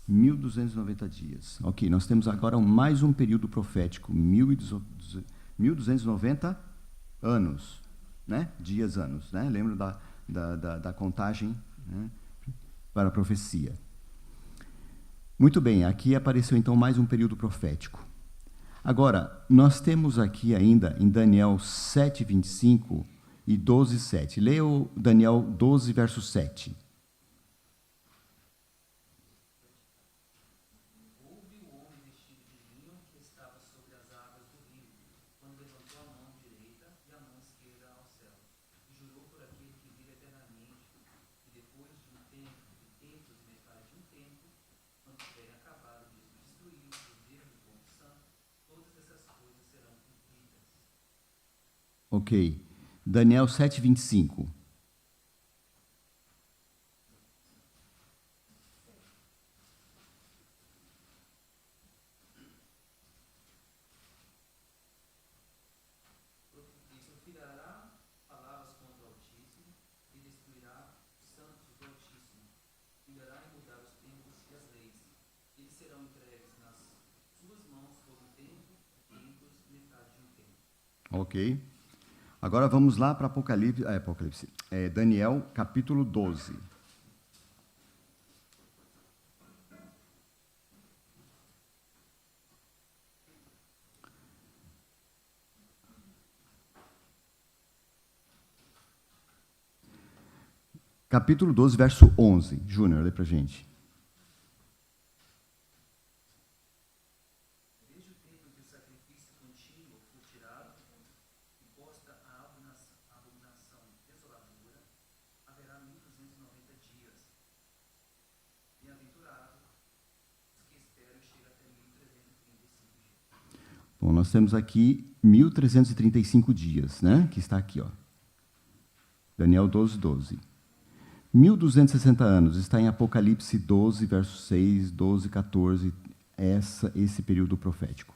1.290 dias. Ok, nós temos agora mais um período profético, 1.290 anos, né? Dias, anos, né? Lembra da contagem, né? Para a profecia. Muito bem, aqui apareceu então mais um período profético. Agora, nós temos aqui ainda em Daniel 7:25 e 12:7. Leia o Daniel 12, verso 7. Houve o homem vestido de linho que estava sobre as águas do rio, quando levantou a mão direita e a mão esquerda ao céu, e jurou por aquele que vive eternamente, e depois de um tempo, de tempos e metade de um tempo, quando tiverem acabado de destruir o poder do bom santo, todas essas coisas serão cumpridas. Ok. Daniel 7:25. Profirá palavras contra o Altíssimo e destruirá os santos do Altíssimo. Cuidará em mudar os tempos e as leis. Eles serão entregues nas suas mãos por um tempo, tempos e metade de um tempo. Ok. Agora vamos lá para Daniel, capítulo 12. Capítulo 12, verso 11. Júnior, lê para a gente. Desde o tempo em que o sacrifício contínuo foi tirado e posta a abominação desoladora, haverá 1290 dias. Bem-aventurado os que esperam e chegam até 1335 dias. Bom, nós temos aqui 1335 dias, né? Que está aqui, ó. Daniel 12, 12. 1260 anos, está em Apocalipse 12, verso 6, 12, 14, esse período profético.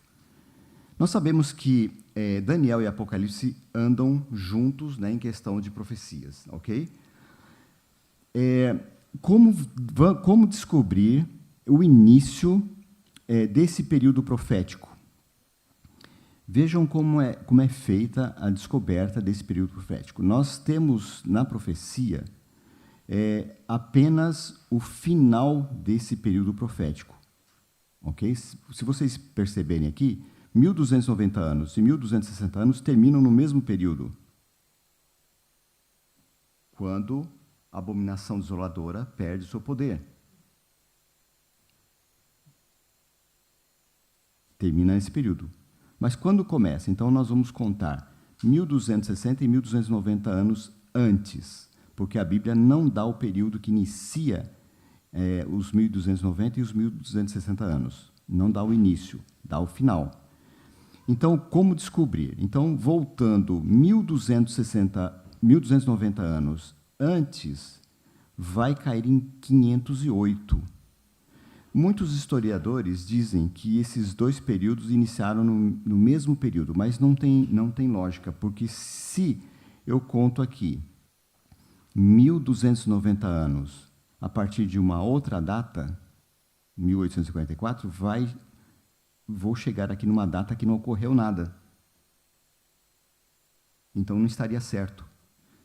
Nós sabemos que Daniel e Apocalipse andam juntos, né, em questão de profecias, ok? Como descobrir o início desse período profético? Vejam como é feita a descoberta desse período profético. Nós temos na profecia apenas o final desse período profético. Ok? Se vocês perceberem aqui, 1290 anos e 1260 anos terminam no mesmo período. Quando a abominação desoladora perde seu poder. Termina esse período. Mas quando começa? Então nós vamos contar 1260 e 1290 anos antes, porque a Bíblia não dá o período que inicia os 1290 e os 1260 anos. Não dá o início, dá o final. Então, como descobrir? Então, voltando 1290 anos antes, vai cair em 508. Muitos historiadores dizem que esses dois períodos iniciaram no mesmo período, mas não tem lógica, porque se eu conto aqui 1290 anos a partir de uma outra data, 1854, vou chegar aqui numa data que não ocorreu nada. Então não estaria certo.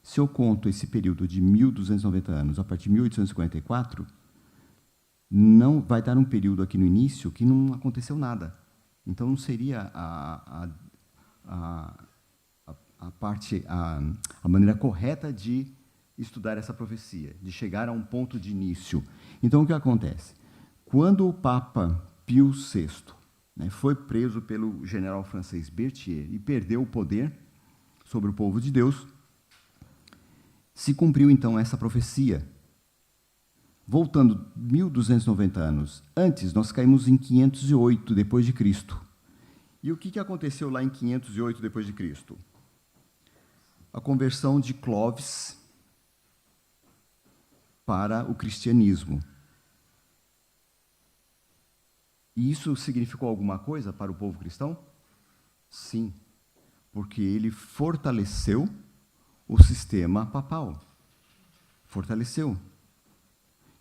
Se eu conto esse período de 1290 anos a partir de 1854, não vai dar um período aqui no início que não aconteceu nada. Então não seria a maneira correta de estudar essa profecia, de chegar a um ponto de início. Então, o que acontece? Quando o Papa Pio VI, né, foi preso pelo general francês Berthier e perdeu o poder sobre o povo de Deus, se cumpriu, então, essa profecia. Voltando 1290 anos antes, nós caímos em 508 depois de Cristo. E o que aconteceu lá em 508 depois de Cristo? A conversão de Clovis para o cristianismo. E isso significou alguma coisa para o povo cristão? Sim, porque ele fortaleceu o sistema papal. Fortaleceu.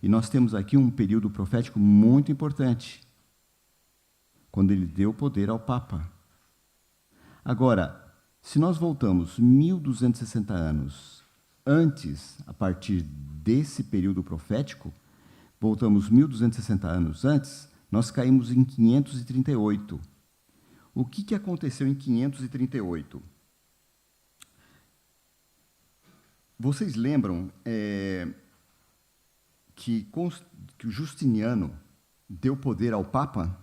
E nós temos aqui um período profético muito importante, quando ele deu poder ao Papa. Agora, se nós voltamos 1260 anos antes, a partir desse período profético, voltamos 1260 anos antes, nós caímos em 538. O que aconteceu em 538? Vocês lembram que o Justiniano deu poder ao Papa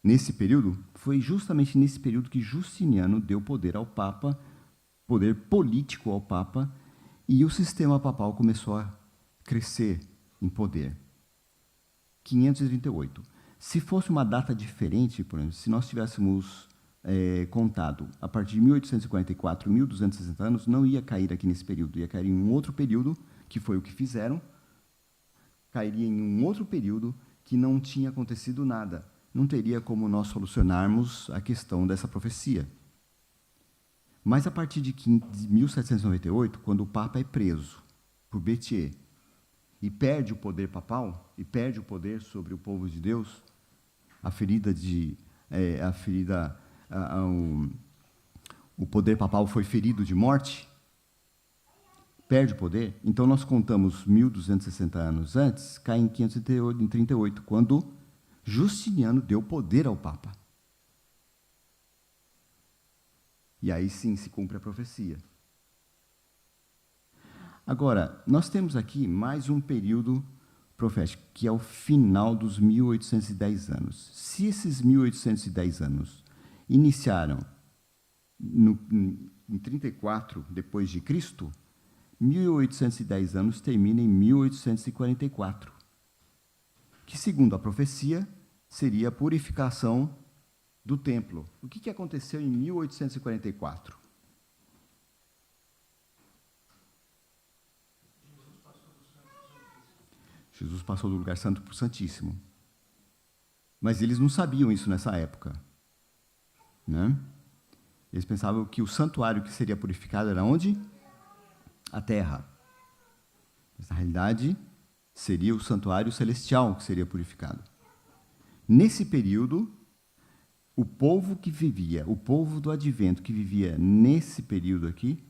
nesse período? Foi justamente nesse período que Justiniano deu poder ao Papa, poder político ao Papa, e o sistema papal começou a crescer em poder. 538. Se fosse uma data diferente, por exemplo, se nós tivéssemos contado a partir de 1844, 1260 anos, não ia cair aqui nesse período, ia cair em um outro período, que foi o que fizeram, cairia em um outro período que não tinha acontecido nada. Não teria como nós solucionarmos a questão dessa profecia. Mas a partir de 1798, quando o Papa é preso por Berthier e perde o poder papal, e perde o poder sobre o povo de Deus, o poder papal foi ferido de morte, perde o poder, então nós contamos 1260 anos antes, cai em 538, quando Justiniano deu poder ao Papa. E aí sim se cumpre a profecia. Agora, nós temos aqui mais um período profético, que é o final dos 1810 anos. Se esses 1810 anos iniciaram em 34 depois de Cristo, 1810 anos termina em 1844, que, segundo a profecia, seria a purificação do templo. O que aconteceu em 1844? Jesus passou do lugar santo para o santíssimo. Mas eles não sabiam isso nessa época, né? Eles pensavam que o santuário que seria purificado era onde? A terra. Mas, na realidade, seria o santuário celestial que seria purificado. Nesse período, o povo que vivia, o povo do advento que vivia nesse período aqui,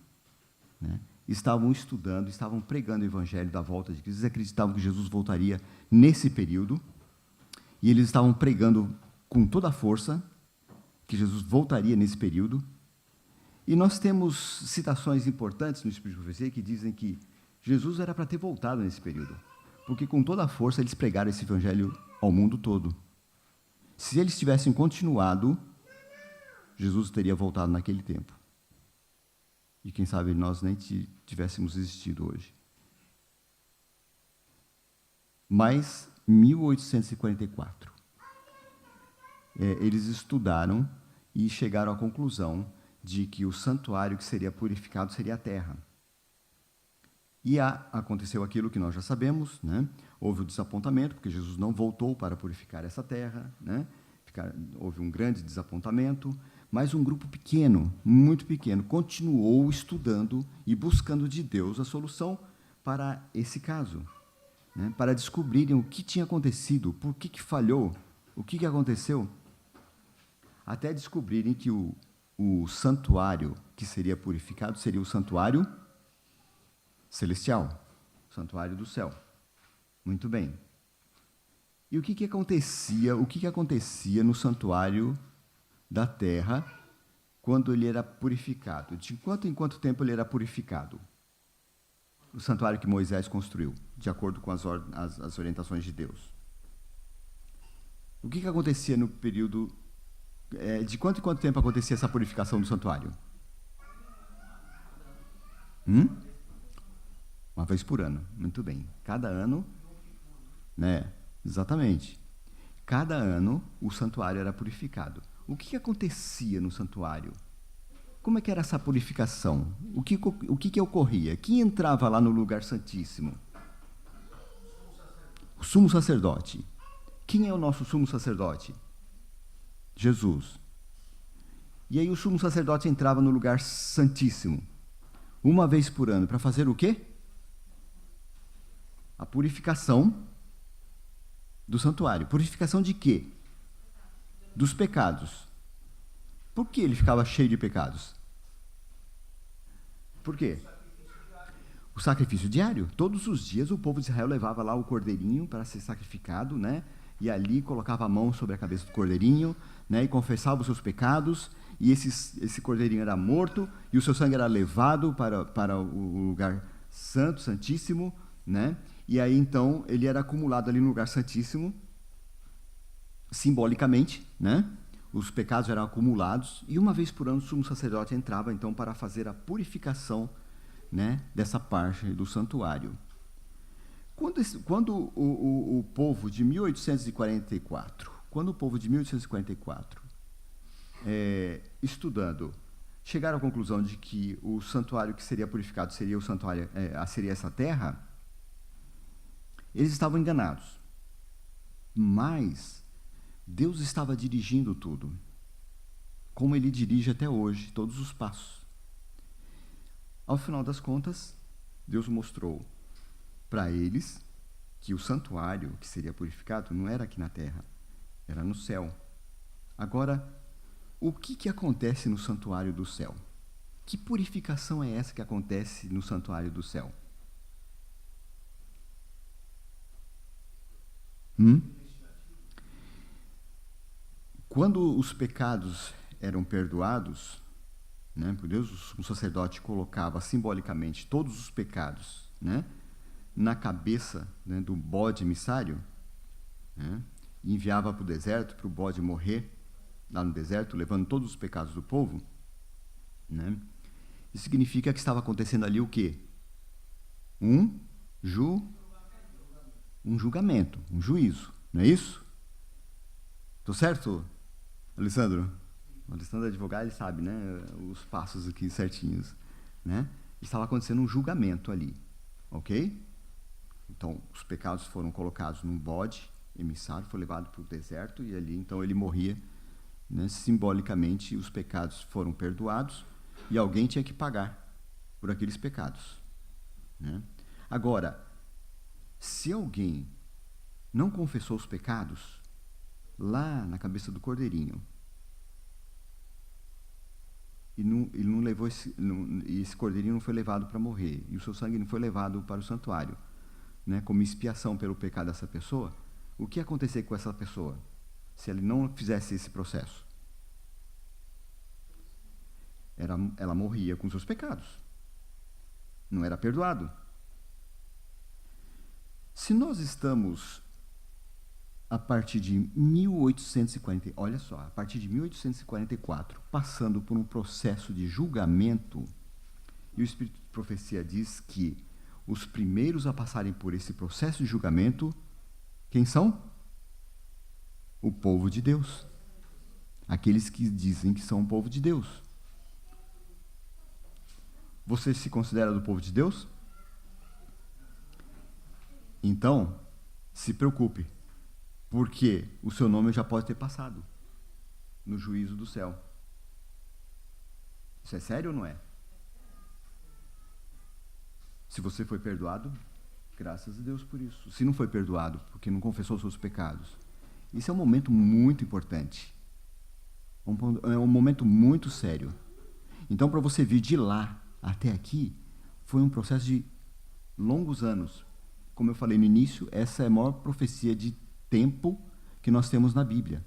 né, estavam estudando, estavam pregando o evangelho da volta de Cristo. Eles acreditavam que Jesus voltaria nesse período, e eles estavam pregando com toda a força que Jesus voltaria nesse período. E nós temos citações importantes no Espírito de Profecia que dizem que Jesus era para ter voltado nesse período, porque com toda a força eles pregaram esse evangelho ao mundo todo. Se eles tivessem continuado, Jesus teria voltado naquele tempo. E quem sabe nós nem tivéssemos existido hoje. Mas, 1844, eles estudaram e chegaram à conclusão de que o santuário que seria purificado seria a terra. E aconteceu aquilo que nós já sabemos, né? Houve o desapontamento, porque Jesus não voltou para purificar essa terra, né? Houve um grande desapontamento, mas um grupo pequeno, muito pequeno, continuou estudando e buscando de Deus a solução para esse caso, né? Para descobrirem o que tinha acontecido, por que falhou, o que aconteceu, até descobrirem que o santuário que seria purificado seria o santuário celestial, o santuário do céu. Muito bem. E o que acontecia? O que acontecia no santuário da terra quando ele era purificado? De quanto em quanto tempo ele era purificado? O santuário que Moisés construiu, de acordo com as orientações de Deus. O que acontecia no período... de quanto em quanto tempo acontecia essa purificação do santuário? Uma vez por ano. Muito bem. Cada ano, né? Exatamente. Cada ano o santuário era purificado. O que acontecia no santuário? Como é que era essa purificação? O que ocorria? Quem entrava lá no lugar santíssimo? O sumo sacerdote. Quem é o nosso sumo sacerdote? Jesus. E aí o sumo sacerdote entrava no lugar santíssimo, uma vez por ano, para fazer o quê? A purificação do santuário. Purificação de quê? Dos pecados. Por que ele ficava cheio de pecados? Por quê? O sacrifício diário. Todos os dias o povo de Israel levava lá o cordeirinho para ser sacrificado, né? E ali colocava a mão sobre a cabeça do cordeirinho, né? E confessava os seus pecados, e esse cordeirinho era morto, e o seu sangue era levado para o lugar santo, santíssimo, né? E aí, então, ele era acumulado ali no lugar santíssimo, simbolicamente, né? Os pecados eram acumulados, e uma vez por ano o sumo sacerdote entrava, então, para fazer a purificação, né, dessa parte do santuário. Quando o povo de 1844, estudando, chegaram à conclusão de que o santuário que seria purificado seria seria essa terra, eles estavam enganados. Mas Deus estava dirigindo tudo, como Ele dirige até hoje todos os passos. Ao final das contas, Deus mostrou para eles que o santuário que seria purificado não era aqui na terra, era no céu. Agora, o que acontece no santuário do céu? Que purificação é essa que acontece no santuário do céu? Quando os pecados eram perdoados, né? Por Deus, o sacerdote colocava simbolicamente todos os pecados, né, na cabeça, né, do bode emissário, né, e enviava para o deserto, para o bode morrer lá no deserto, levando todos os pecados do povo, né? Isso significa que estava acontecendo ali o quê? Um julgamento, um juízo, não é isso? Estou certo, Alessandro? O Alessandro é advogado, ele sabe, né, os passos aqui certinhos, né? Estava acontecendo um julgamento ali, ok? Então, os pecados foram colocados num bode emissário, foi levado para o deserto e ali, então, ele morria, né? Simbolicamente, os pecados foram perdoados e alguém tinha que pagar por aqueles pecados, né? Agora, se alguém não confessou os pecados, lá na cabeça do cordeirinho, ele não levou esse cordeirinho não foi levado para morrer, e o seu sangue não foi levado para o santuário, né, como expiação pelo pecado dessa pessoa, o que ia acontecer com essa pessoa se ele não fizesse esse processo? Ela morria com seus pecados, não era perdoado. Se nós estamos a partir de 1840, olha só, a partir de 1844, passando por um processo de julgamento, e o Espírito de Profecia diz que os primeiros a passarem por esse processo de julgamento, quem são? O povo de Deus. Aqueles que dizem que são o povo de Deus. Você se considera do povo de Deus? Então, se preocupe, porque o seu nome já pode ter passado no juízo do céu. Isso é sério ou não é? Se você foi perdoado, graças a Deus por isso. Se não foi perdoado, porque não confessou os seus pecados. Isso é um momento muito importante. É um momento muito sério. Então, para você vir de lá até aqui, foi um processo de longos anos. Como eu falei no início, essa é a maior profecia de tempo que nós temos na Bíblia.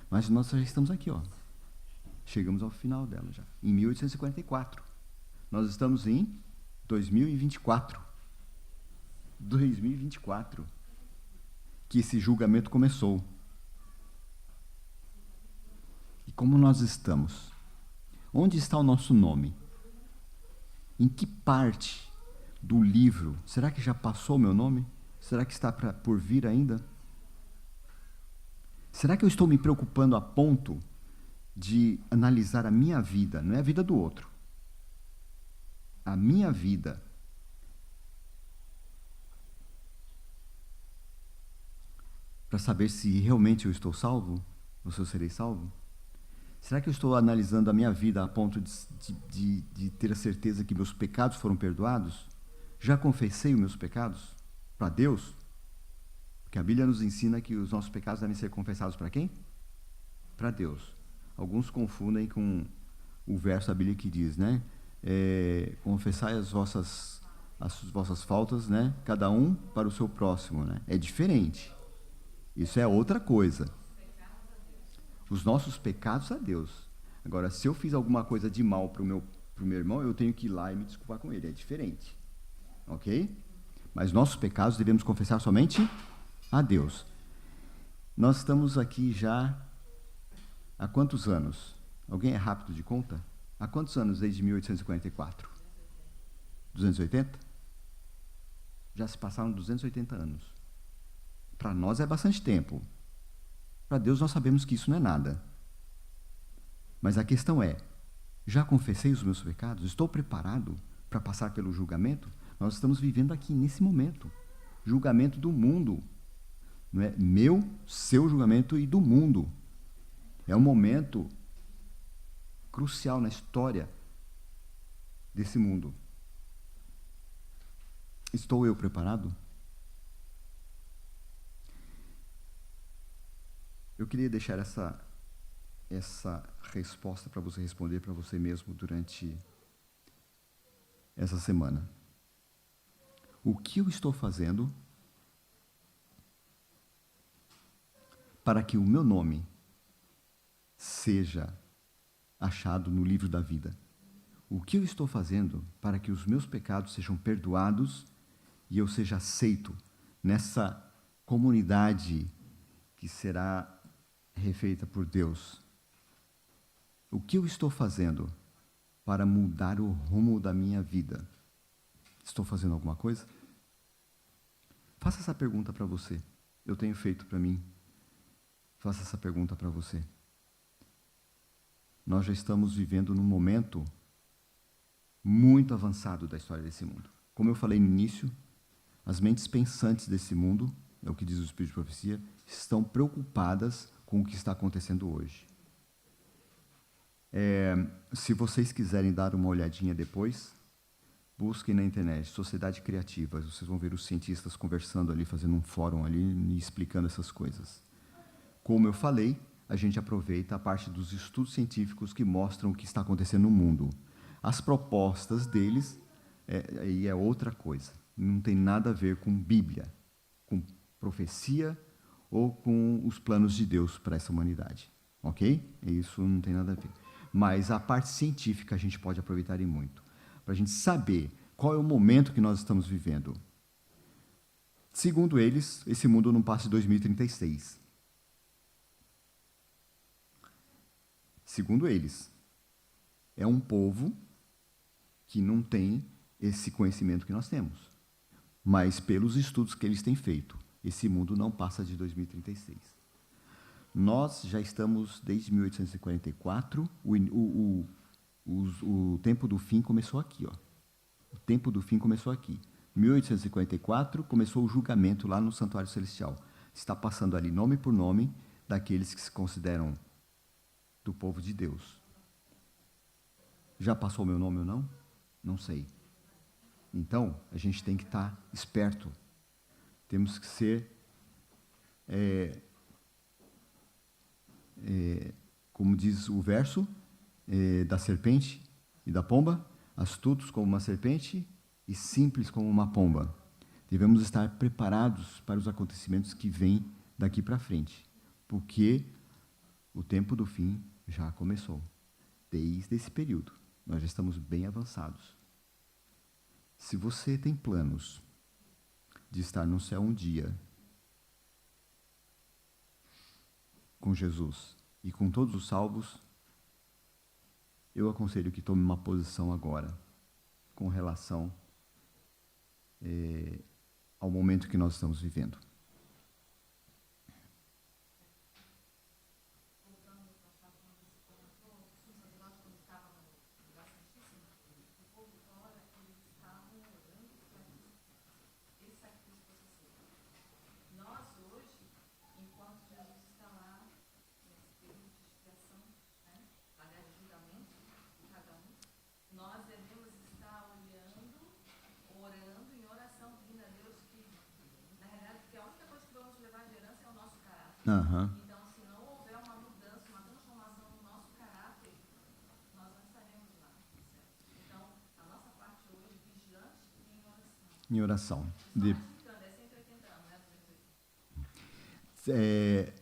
Mas nós já estamos aqui, ó. Chegamos ao final dela já. Em 1844. Nós estamos em 2024. 2024. Que esse julgamento começou. E como nós estamos? Onde está o nosso nome? Em que parte do livro? Será que já passou o meu nome? Será que está por vir ainda? Será que eu estou me preocupando a ponto de analisar a minha vida, não é a vida do outro, a minha vida, para saber se realmente eu estou salvo, ou se eu serei salvo? Será que eu estou analisando a minha vida a ponto de ter a certeza que meus pecados foram perdoados? Já confessei os meus pecados para Deus? Porque a Bíblia nos ensina que os nossos pecados devem ser confessados para quem? Para Deus. Alguns confundem com o verso da Bíblia que diz, né? Confessai as vossas faltas, né? Cada um para o seu próximo, né? É diferente. Isso é outra coisa. Os nossos pecados a Deus. Agora, se eu fiz alguma coisa de mal para o meu irmão, eu tenho que ir lá e me desculpar com ele. É diferente. Ok? Mas nossos pecados devemos confessar somente a Deus. Nós estamos aqui já há quantos anos? Alguém é rápido de conta? Há quantos anos desde 1844? 280? Já se passaram 280 anos. Para nós é bastante tempo. Para Deus nós sabemos que isso não é nada. Mas a questão é, já confessei os meus pecados? Estou preparado para passar pelo julgamento? Nós estamos vivendo aqui nesse momento. Julgamento do mundo. Não é meu, seu julgamento e do mundo. É um momento crucial na história desse mundo. Estou eu preparado? Eu queria deixar essa resposta para você responder para você mesmo durante essa semana. O que eu estou fazendo para que o meu nome seja achado no livro da vida? O que eu estou fazendo para que os meus pecados sejam perdoados e eu seja aceito nessa comunidade que será refeita por Deus? O que eu estou fazendo para mudar o rumo da minha vida? Estou fazendo alguma coisa? Faça essa pergunta para você. Eu tenho feito para mim. Faça essa pergunta para você. Nós já estamos vivendo num momento muito avançado da história desse mundo. Como eu falei no início, as mentes pensantes desse mundo, é o que diz o Espírito de Profecia, estão preocupadas com o que está acontecendo hoje. Se vocês quiserem dar uma olhadinha depois, busquem na internet, Sociedade Criativa. Vocês vão ver os cientistas conversando ali, fazendo um fórum ali e explicando essas coisas. Como eu falei, a gente aproveita a parte dos estudos científicos que mostram o que está acontecendo no mundo. As propostas deles aí é outra coisa. Não tem nada a ver com Bíblia, com profecia ou com os planos de Deus para essa humanidade. Ok? Isso não tem nada a ver. Mas a parte científica a gente pode aproveitar e muito, para a gente saber qual é o momento que nós estamos vivendo. Segundo eles, esse mundo não passa de 2036. Segundo eles, é um povo que não tem esse conhecimento que nós temos. Mas pelos estudos que eles têm feito, esse mundo não passa de 2036. Nós já estamos desde 1844, o tempo do fim começou aqui, ó. O tempo do fim começou aqui. 1854 começou o julgamento lá no Santuário Celestial. Está passando ali nome por nome daqueles que se consideram do povo de Deus. Já passou o meu nome ou não? Não sei. Então, a gente tem que estar esperto. Temos que ser, como diz o verso, da serpente e da pomba, astutos como uma serpente e simples como uma pomba. Devemos estar preparados para os acontecimentos que vêm daqui para frente, porque o tempo do fim já começou. Desde esse período, nós já estamos bem avançados. Se você tem planos de estar no céu um dia com Jesus e com todos os salvos, eu aconselho que tome uma posição agora com relação ao momento que nós estamos vivendo. Uhum. Então, se não houver uma mudança, uma transformação no nosso caráter, nós não estaremos lá. Então, a nossa parte hoje, vigilante e em oração. Em oração. É 180 anos, né?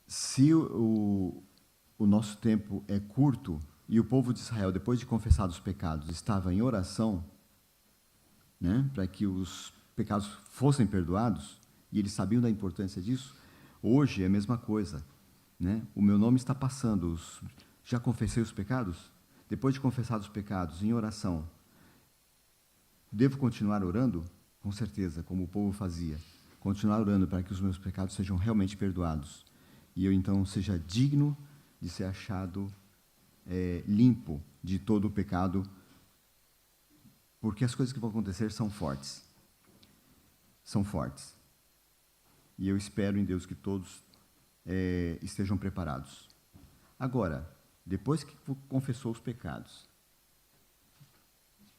Se o nosso tempo é curto e o povo de Israel, depois de confessar os pecados, estava em oração, né, para que os pecados fossem perdoados, e eles sabiam da importância disso, hoje é a mesma coisa. Né? O meu nome está passando. Já confessei os pecados? Depois de confessar os pecados, em oração, devo continuar orando? Com certeza, como o povo fazia. Continuar orando para que os meus pecados sejam realmente perdoados. E eu, então, seja digno de ser achado limpo de todo o pecado, porque as coisas que vão acontecer são fortes. São fortes. E eu espero em Deus que todos estejam preparados. Agora, depois que confessou os pecados,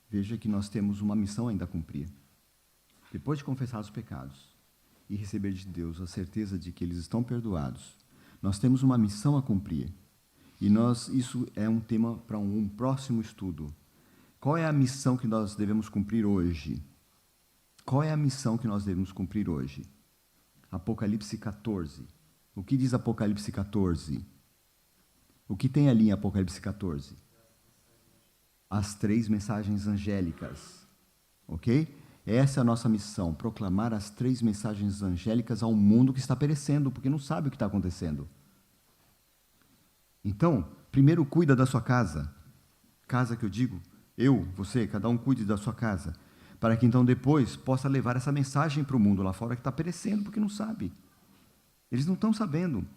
veja que nós temos uma missão ainda a cumprir. Depois de confessar os pecados e receber de Deus a certeza de que eles estão perdoados, nós temos uma missão a cumprir. E isso é um tema para um próximo estudo. Qual é a missão que nós devemos cumprir hoje? Qual é a missão que nós devemos cumprir hoje? Apocalipse 14. O que diz Apocalipse 14? O que tem ali em Apocalipse 14? As 3 mensagens angélicas. Ok? Essa é a nossa missão, proclamar as 3 mensagens angélicas ao mundo que está perecendo, porque não sabe o que está acontecendo. Então, primeiro cuida da sua casa. Casa que eu digo, eu, você, cada um cuide da sua casa. Para que então depois possa levar essa mensagem para o mundo lá fora que está perecendo, porque não sabe. Eles não estão sabendo.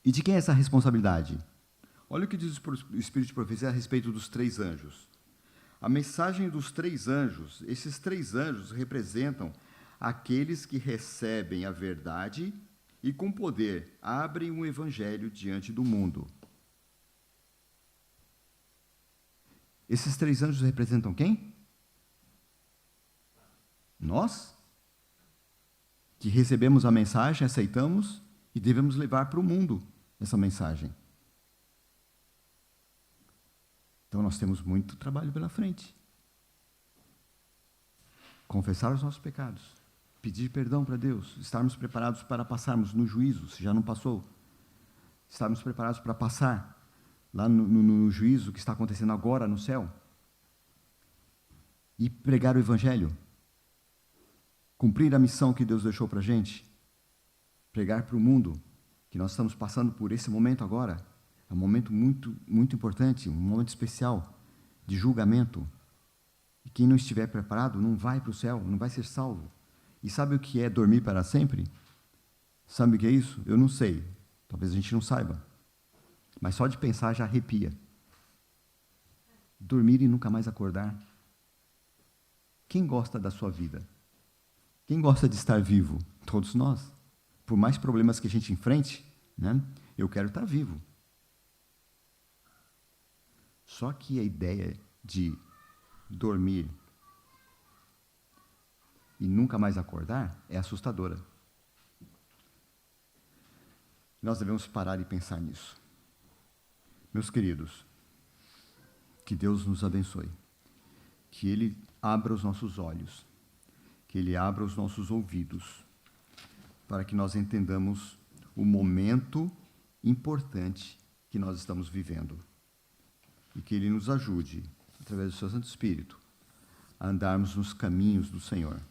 E de quem é essa responsabilidade? Olha o que diz o Espírito de Profecia a respeito dos 3 anjos. A mensagem dos 3 anjos, esses 3 anjos representam aqueles que recebem a verdade e com poder abrem um evangelho diante do mundo. Esses 3 anjos representam quem? Nós, que recebemos a mensagem, aceitamos e devemos levar para o mundo essa mensagem. Então nós temos muito trabalho pela frente. Confessar os nossos pecados, pedir perdão para Deus, estarmos preparados para passarmos no juízo, se já não passou. Estarmos preparados para passar lá no juízo que está acontecendo agora no céu. E pregar o evangelho. Cumprir a missão que Deus deixou para a gente. Pregar para o mundo, que nós estamos passando por esse momento agora. É um momento muito, muito importante, um momento especial de julgamento. E quem não estiver preparado não vai para o céu, não vai ser salvo. E sabe o que é dormir para sempre? Sabe o que é isso? Eu não sei. Talvez a gente não saiba. Mas só de pensar já arrepia. Dormir e nunca mais acordar. Quem gosta da sua vida? Quem gosta de estar vivo? Todos nós. Por mais problemas que a gente enfrente, né? Eu quero estar vivo. Só que a ideia de dormir e nunca mais acordar é assustadora. Nós devemos parar e pensar nisso. Meus queridos, que Deus nos abençoe. Que Ele abra os nossos olhos. Que Ele abra os nossos ouvidos. Para que nós entendamos o momento importante que nós estamos vivendo. E que Ele nos ajude, através do seu Santo Espírito, a andarmos nos caminhos do Senhor.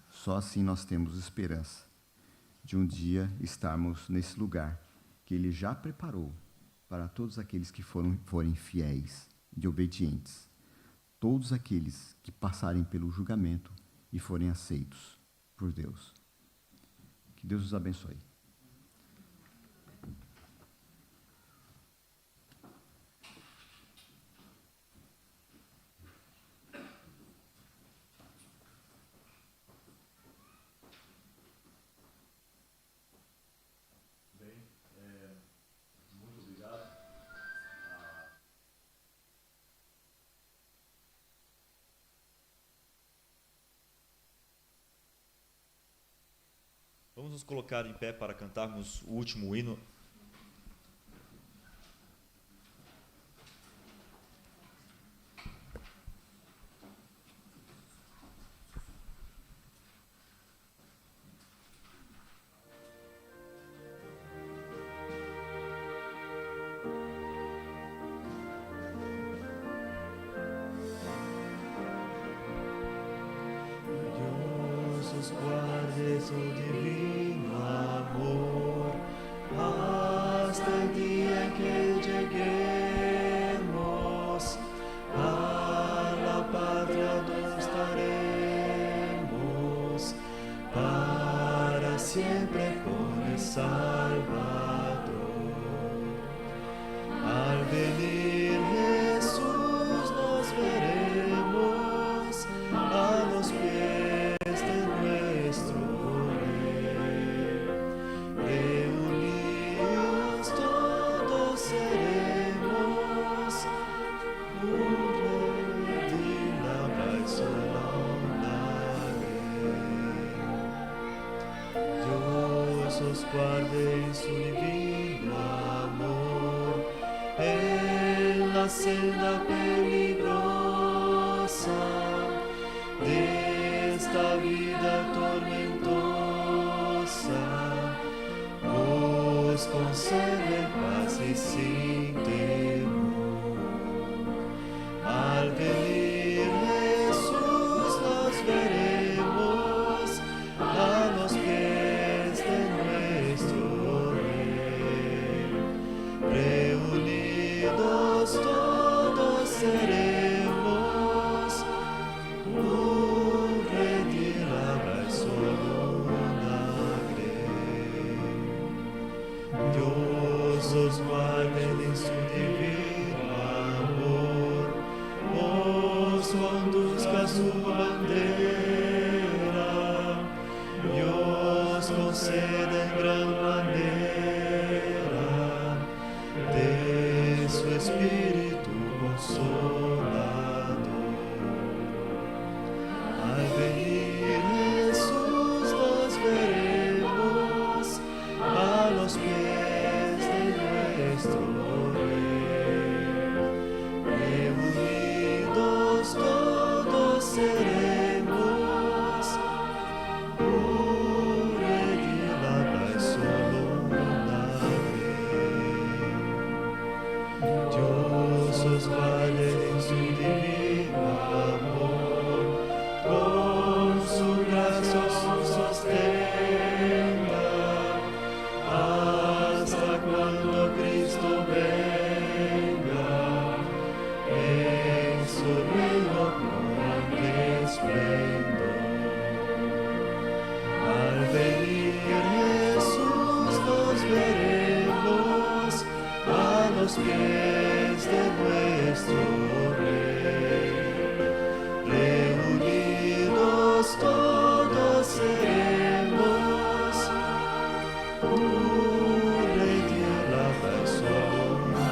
Só assim nós temos esperança de um dia estarmos nesse lugar que Ele já preparou para todos aqueles que forem fiéis e obedientes. Todos aqueles que passarem pelo julgamento e forem aceitos por Deus. Que Deus os abençoe. Vamos nos colocar em pé para cantarmos o último hino. Dios guarde su divino amor hasta el día que lleguemos a la patria donde estaremos para siempre con el Salvador. Al venir Jesús nos veremos a los pies de nuestro Rey. Reunidos todos seremos un redil Dios os guarde en su divino amor en la senda peligrosa de esta vida tormentosa. Os conserve para y sin temor. Al venir Jesús nos veremos a los pies de nuestro Rey. Reunidos todos seremos un redil habrá solo una grey. Dios os guarde en su divino amor, os conduzca a su bandera, y os conceda en gran manera de su espíritu consolador. Al venir Jesús nos veremos a los pies de nuestro Rey. Reunidos todos seremos un redil habrá y solo una grey. Dios os guarde en su divino amor, con su gracia os sostenga, hasta cuando Cristo venga, en su reino con gran esplendor. Al venir Jesús nos veremos a los pies de nuestro Rey. Reunidos todos seremos un redil habrá y solo una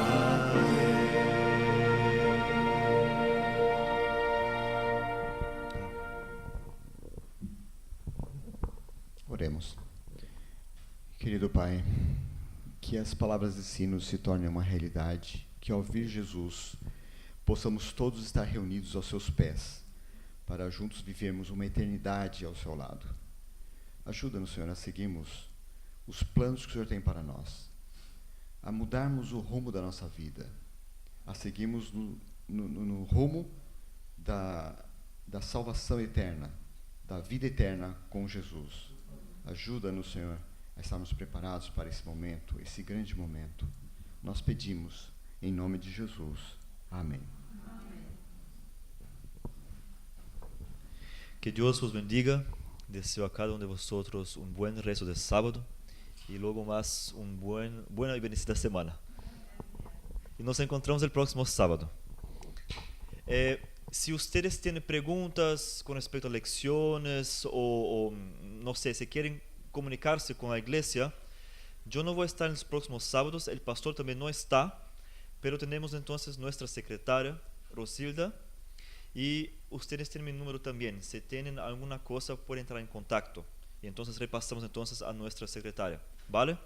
Oremos. Querido Pai, que as palavras de ensino se tornem uma realidade, que ao ouvir Jesus, possamos todos estar reunidos aos seus pés, para juntos vivermos uma eternidade ao seu lado. Ajuda-nos, Senhor, a seguirmos os planos que o Senhor tem para nós, a mudarmos o rumo da nossa vida, a seguirmos no rumo da salvação eterna, da vida eterna com Jesus. Ajuda-nos, Senhor, a estarmos preparados para esse momento, esse grande momento. Nós pedimos, em nome de Jesus. Amém. Que Dios os bendiga. Deseo a cada uno de vosotros un buen resto de sábado y luego más buena y bendecida semana. Y nos encontramos el próximo sábado. Si ustedes tienen preguntas con respecto a lecciones o no sé, si quieren comunicarse con la iglesia, yo no voy a estar en los próximos sábados, el pastor también no está, pero tenemos entonces nuestra secretaria, Rosilda, y ustedes tienen mi número también. Si tienen alguna cosa, pueden entrar en contacto. Y entonces repasamos entonces a nuestra secretaria, ¿vale?